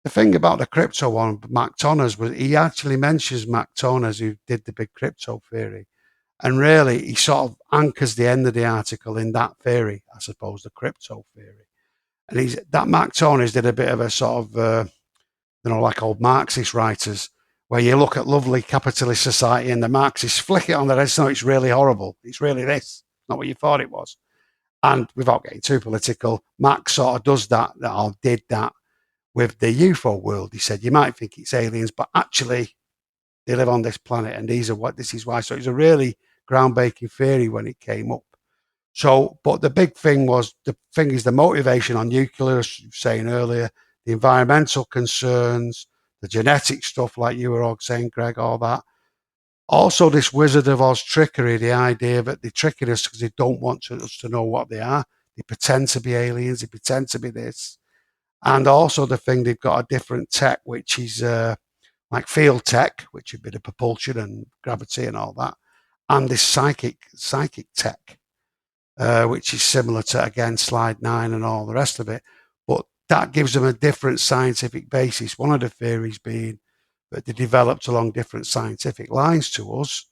The thing about the crypto one, Mac Toners, was he actually mentions Mac Toners, who did the big crypto theory, and really he sort of anchors the end of the article in that theory, I suppose, the crypto theory. And that Mac Toners did a bit of a sort of, like old Marxist writers, where you look at lovely capitalist society and the Marxists flick it on their head, so it's really horrible. It's really this, not what you thought it was. And without getting too political, Max sort of does that, or did that with the UFO world. He said, you might think it's aliens, but actually they live on this planet and this is why. So it was a really groundbreaking theory when it came up. So, but the big thing is the motivation on nuclear, as you were saying earlier, the environmental concerns, the genetic stuff like you were all saying, Greg, all that. Also, this Wizard of Oz trickery, the idea that they trick us because they don't want us to know what they are. They pretend to be aliens. They pretend to be this. And also the thing, they've got a different tech, which is like field tech, which would be the propulsion and gravity and all that. And this psychic tech, which is similar to, again, Slide 9 and all the rest of it. But that gives them a different scientific basis. One of the theories being that they developed along different scientific lines to us.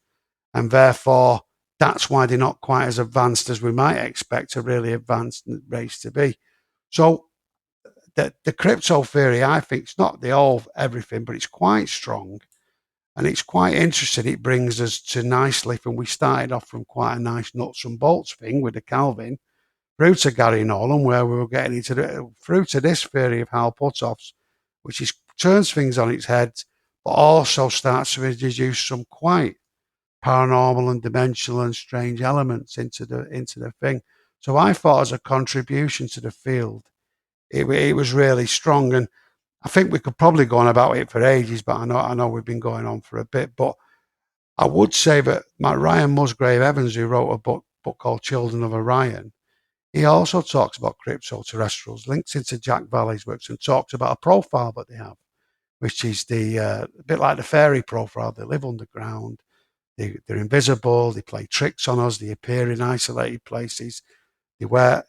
And therefore, that's why they're not quite as advanced as we might expect a really advanced race to be. So the crypto theory, I think, is not the all everything, but it's quite strong. And it's quite interesting. It brings us to nicely from we started off from quite a nice nuts and bolts thing with the Calvin through to Garry Nolan, where we were getting into through to this theory of Hal Puthoffs, which turns things on its head, but also starts to introduce some quite paranormal and dimensional and strange elements into the thing. So I thought as a contribution to the field, it was really strong. And I think we could probably go on about it for ages, but I know we've been going on for a bit. But I would say that Ryan Musgrave Evans, who wrote a book called Children of Orion, he also talks about crypto-terrestrials, links into Jack Valley's works, and talks about a profile that they have, which is a bit like the fairy profile. They live underground, they're invisible, they play tricks on us, they appear in isolated places, they wear,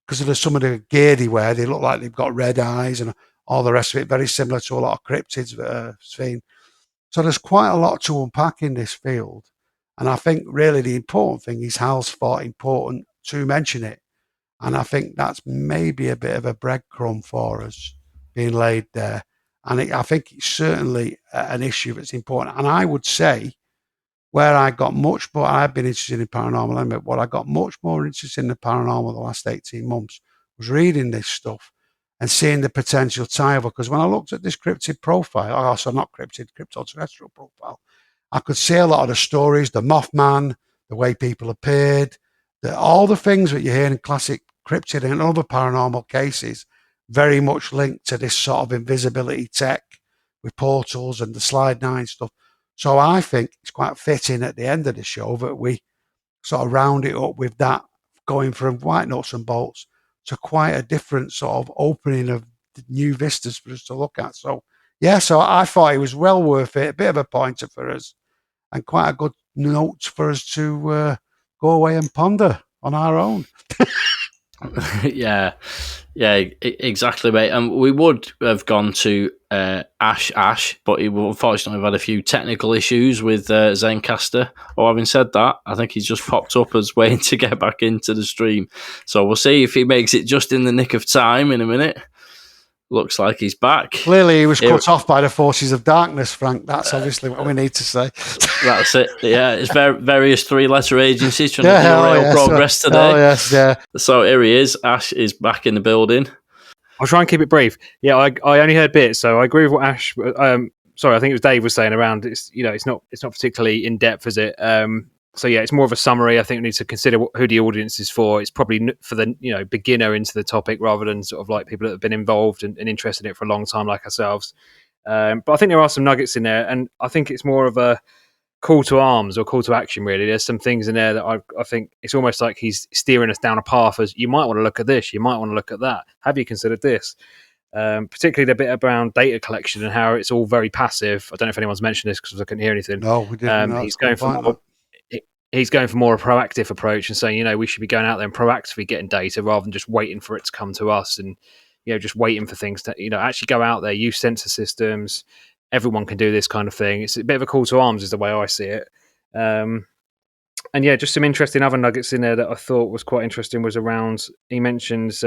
because of some of the gear they wear, they look like they've got red eyes and all the rest of it, very similar to a lot of cryptids that are seen. So there's quite a lot to unpack in this field. And I think really the important thing is Hal's thought important to mention it. And I think that's maybe a bit of a breadcrumb for us being laid there. And I think it's certainly an issue that's important. And I would say where I got much more, I've been interested in paranormal, but what I got much more interested in the paranormal the last 18 months was reading this stuff and seeing the potential tie-over. Because when I looked at this cryptid profile, also not cryptid, crypto-terrestrial profile, I could see a lot of the stories, the Mothman, the way people appeared, all the things that you hear in classic cryptid and other paranormal cases, very much linked to this sort of invisibility tech with portals and the Slide 9 stuff. So I think it's quite fitting at the end of the show that we sort of round it up with that, going from white nuts and bolts to quite a different sort of opening of new vistas for us to look at. So, yeah, so I thought it was well worth it, a bit of a pointer for us, and quite a good note for us to go away and ponder on our own. Yeah, exactly, mate. And we would have gone to Ash, but he unfortunately have had a few technical issues with Zencaster. Or having said that, I think he's just popped up as waiting to get back into the stream. So we'll see if he makes it just in the nick of time in a minute. Looks like he's back. Clearly, he was cut off by the forces of darkness, Frank. That's obviously what we need to say. That's it. Yeah, it's various three-letter agencies trying to derail progress today. Oh, yes, yeah. So here he is. Ash is back in the building. I'll try and keep it brief. Yeah, I only heard bits, so I agree with what Ash. Sorry, I think it was Dave was saying around. It's it's not particularly in depth, is it? So yeah, it's more of a summary. I think we need to consider who the audience is for. It's probably for the beginner into the topic rather than sort of like people that have been involved and interested in it for a long time like ourselves. But I think there are some nuggets in there, and I think it's more of a call to arms or call to action. Really, there's some things in there that I think it's almost like he's steering us down a path as you might want to look at this, you might want to look at that. Have you considered this? Particularly the bit around data collection and how it's all very passive. I don't know if anyone's mentioned this because I couldn't hear anything. No, we didn't. He's going for more a proactive approach and saying, we should be going out there and proactively getting data rather than just waiting for it to come to us and, just waiting for things to, actually go out there, use sensor systems. Everyone can do this kind of thing. It's a bit of a call to arms is the way I see it. And yeah, just some interesting other nuggets in there that I thought was quite interesting was around, he mentions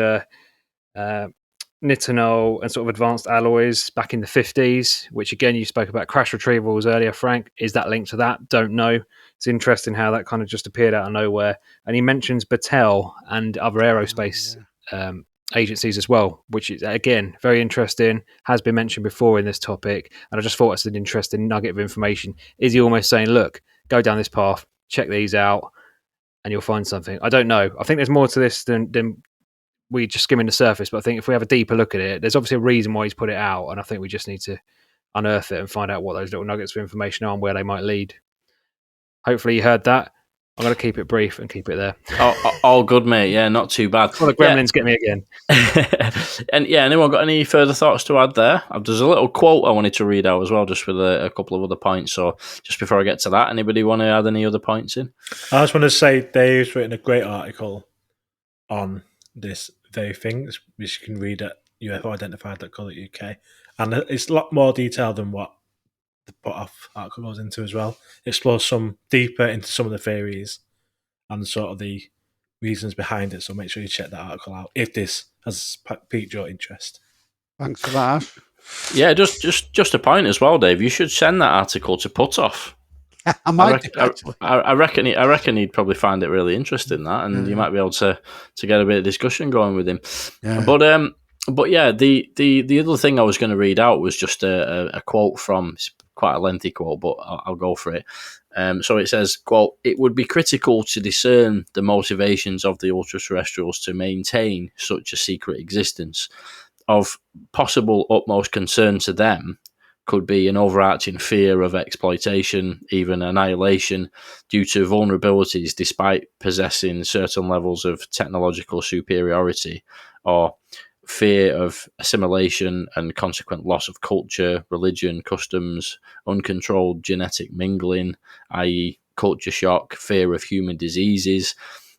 nitinol and sort of advanced alloys back in the 50s, which again, you spoke about crash retrievals earlier, Frank. Is that linked to that? Don't know. It's interesting how that kind of just appeared out of nowhere. And he mentions Battelle and other aerospace agencies as well, which is, again, very interesting, has been mentioned before in this topic. And I just thought it's an interesting nugget of information. Is he almost saying, look, go down this path, check these out, and you'll find something? I don't know. I think there's more to this than we just skimming the surface, but I think if we have a deeper look at it, there's obviously a reason why he's put it out, and I think we just need to unearth it and find out what those little nuggets of information are and where they might lead. Hopefully you heard that. I'm going to keep it brief and keep it there. All good, mate. Yeah, not too bad. Well, the gremlins get me again. And yeah, anyone got any further thoughts to add there? There's a little quote I wanted to read out as well, just with a couple of other points. So just before I get to that, anybody want to add any other points in? I just want to say Dave's written a great article on this very thing, which you can read at ufoidentified.co.uk. And it's a lot more detailed than what the Puthoff article goes into as well. It explores some deeper into some of the theories and sort of the reasons behind it. So make sure you check that article out if this has piqued your interest. Thanks for that, Ash. Yeah, just a point as well, Dave. You should send that article to Puthoff. I might do, actually. I reckon he'd probably find it really interesting, that, and you might be able to get a bit of discussion going with him. Yeah. But yeah, the other thing I was going to read out was just a quote from, quite a lengthy quote, but I'll go for it. So it says, quote, "It would be critical to discern the motivations of the ultra-terrestrials to maintain such a secret existence. Of possible utmost concern to them could be an overarching fear of exploitation, even annihilation, due to vulnerabilities despite possessing certain levels of technological superiority, or fear of assimilation and consequent loss of culture, religion, customs, uncontrolled genetic mingling, i.e. culture shock, fear of human diseases,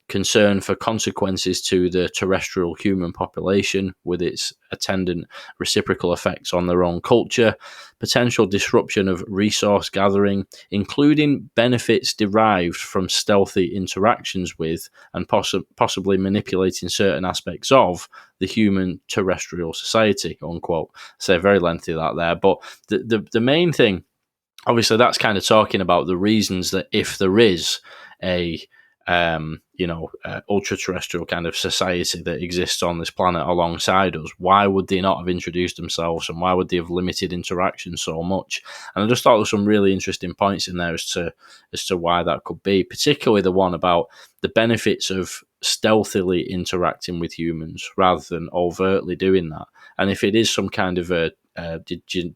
concern for consequences to the terrestrial human population with its attendant reciprocal effects on their own culture, potential disruption of resource gathering, including benefits derived from stealthy interactions with and possibly manipulating certain aspects of the human terrestrial society," unquote. So very lengthy that there, but the main thing, obviously, that's kind of talking about the reasons that if there is a ultra-terrestrial kind of society that exists on this planet alongside us, why would they not have introduced themselves, and why would they have limited interaction so much? And I just thought there were some really interesting points in there as to why that could be, particularly the one about the benefits of stealthily interacting with humans rather than overtly doing that. And if it is some kind of a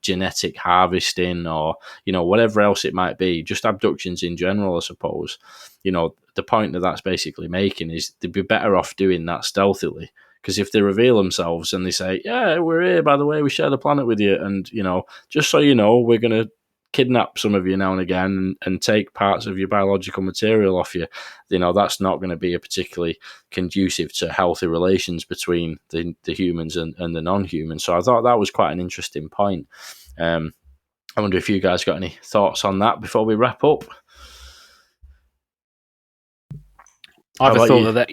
genetic harvesting or whatever else it might be, just abductions in general, I suppose, the point that that's basically making is they'd be better off doing that stealthily, because if they reveal themselves and they say, yeah, we're here, by the way, we share the planet with you, and just so you know, we're going to kidnap some of you now and again and take parts of your biological material off you, that's not going to be a particularly conducive to healthy relations between the humans and the non-humans. So I thought that was quite an interesting point. I wonder if you guys got any thoughts on that before we wrap up. I've thought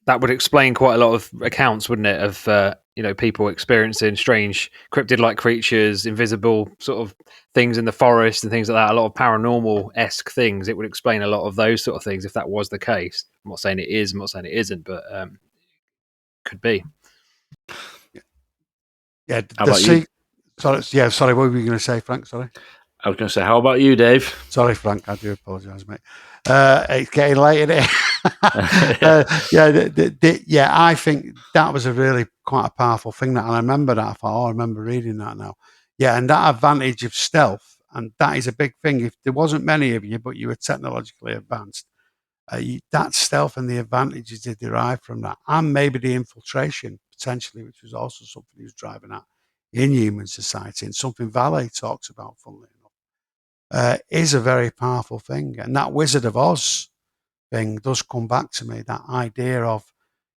that would explain quite a lot of accounts, wouldn't it, of people experiencing strange cryptid-like creatures, invisible sort of things in the forest and things like that. A lot of paranormal-esque things. It would explain a lot of those sort of things if that was the case. I'm not saying it is. I'm not saying it isn't, but could be. Yeah. How about you? Sorry. What were you going to say, Frank? Sorry. I was going to say, how about you, Dave? Sorry, Frank. I do apologise, mate. It's getting late, isn't it? I think that was quite a powerful thing. That, and I remember that. I remember reading that now. Yeah, and that advantage of stealth, and that is a big thing. If there wasn't many of you, but you were technologically advanced, that stealth and the advantages they derived from that, and maybe the infiltration potentially, which was also something he was driving at in human society, and something Valet talks about, funnily enough, is a very powerful thing. And that Wizard of Oz thing does come back to me, that idea of,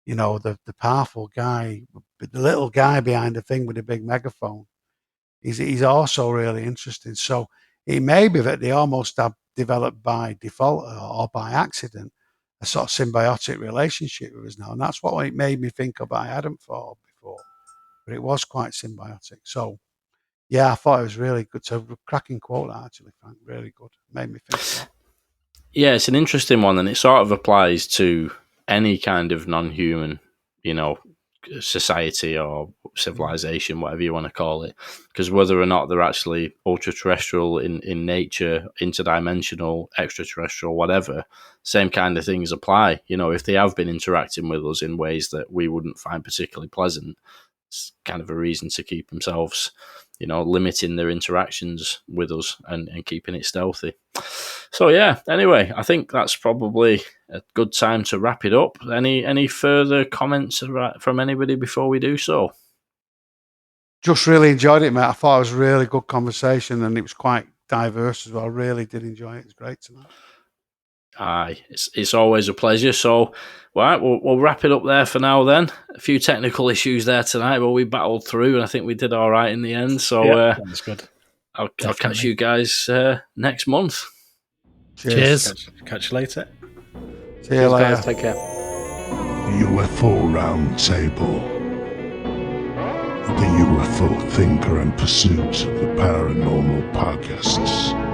the powerful guy, the little guy behind the thing with the big megaphone. He's also really interesting. So it may be that they almost have developed by default or by accident a sort of symbiotic relationship with us now. And that's what it made me think of. I hadn't thought of before, but it was quite symbiotic. So, yeah, I thought it was really good. So, cracking quote, actually, Frank. Really good. Made me think a lot. Yeah, it's an interesting one, and it sort of applies to any kind of non-human, society or civilization, whatever you want to call it. Because whether or not they're actually ultra-terrestrial in nature, interdimensional, extraterrestrial, whatever, same kind of things apply. If they have been interacting with us in ways that we wouldn't find particularly pleasant, it's kind of a reason to keep themselves, limiting their interactions with us and keeping it stealthy. So yeah, anyway, I think that's probably a good time to wrap it up. Any further comments from anybody before we do so? Just really enjoyed it, mate. I thought it was a really good conversation, and it was quite diverse as well. I really did enjoy it. It was great tonight. Aye, it's always a pleasure. So, right, we'll wrap it up there for now then. A few technical issues there tonight, but we battled through, and I think we did all right in the end. So, that's good. I'll catch you guys next month. Cheers. Catch you later. See you later. Guys, take care. UFO Roundtable. The UFO Thinker and Pursuit of the Paranormal podcasts.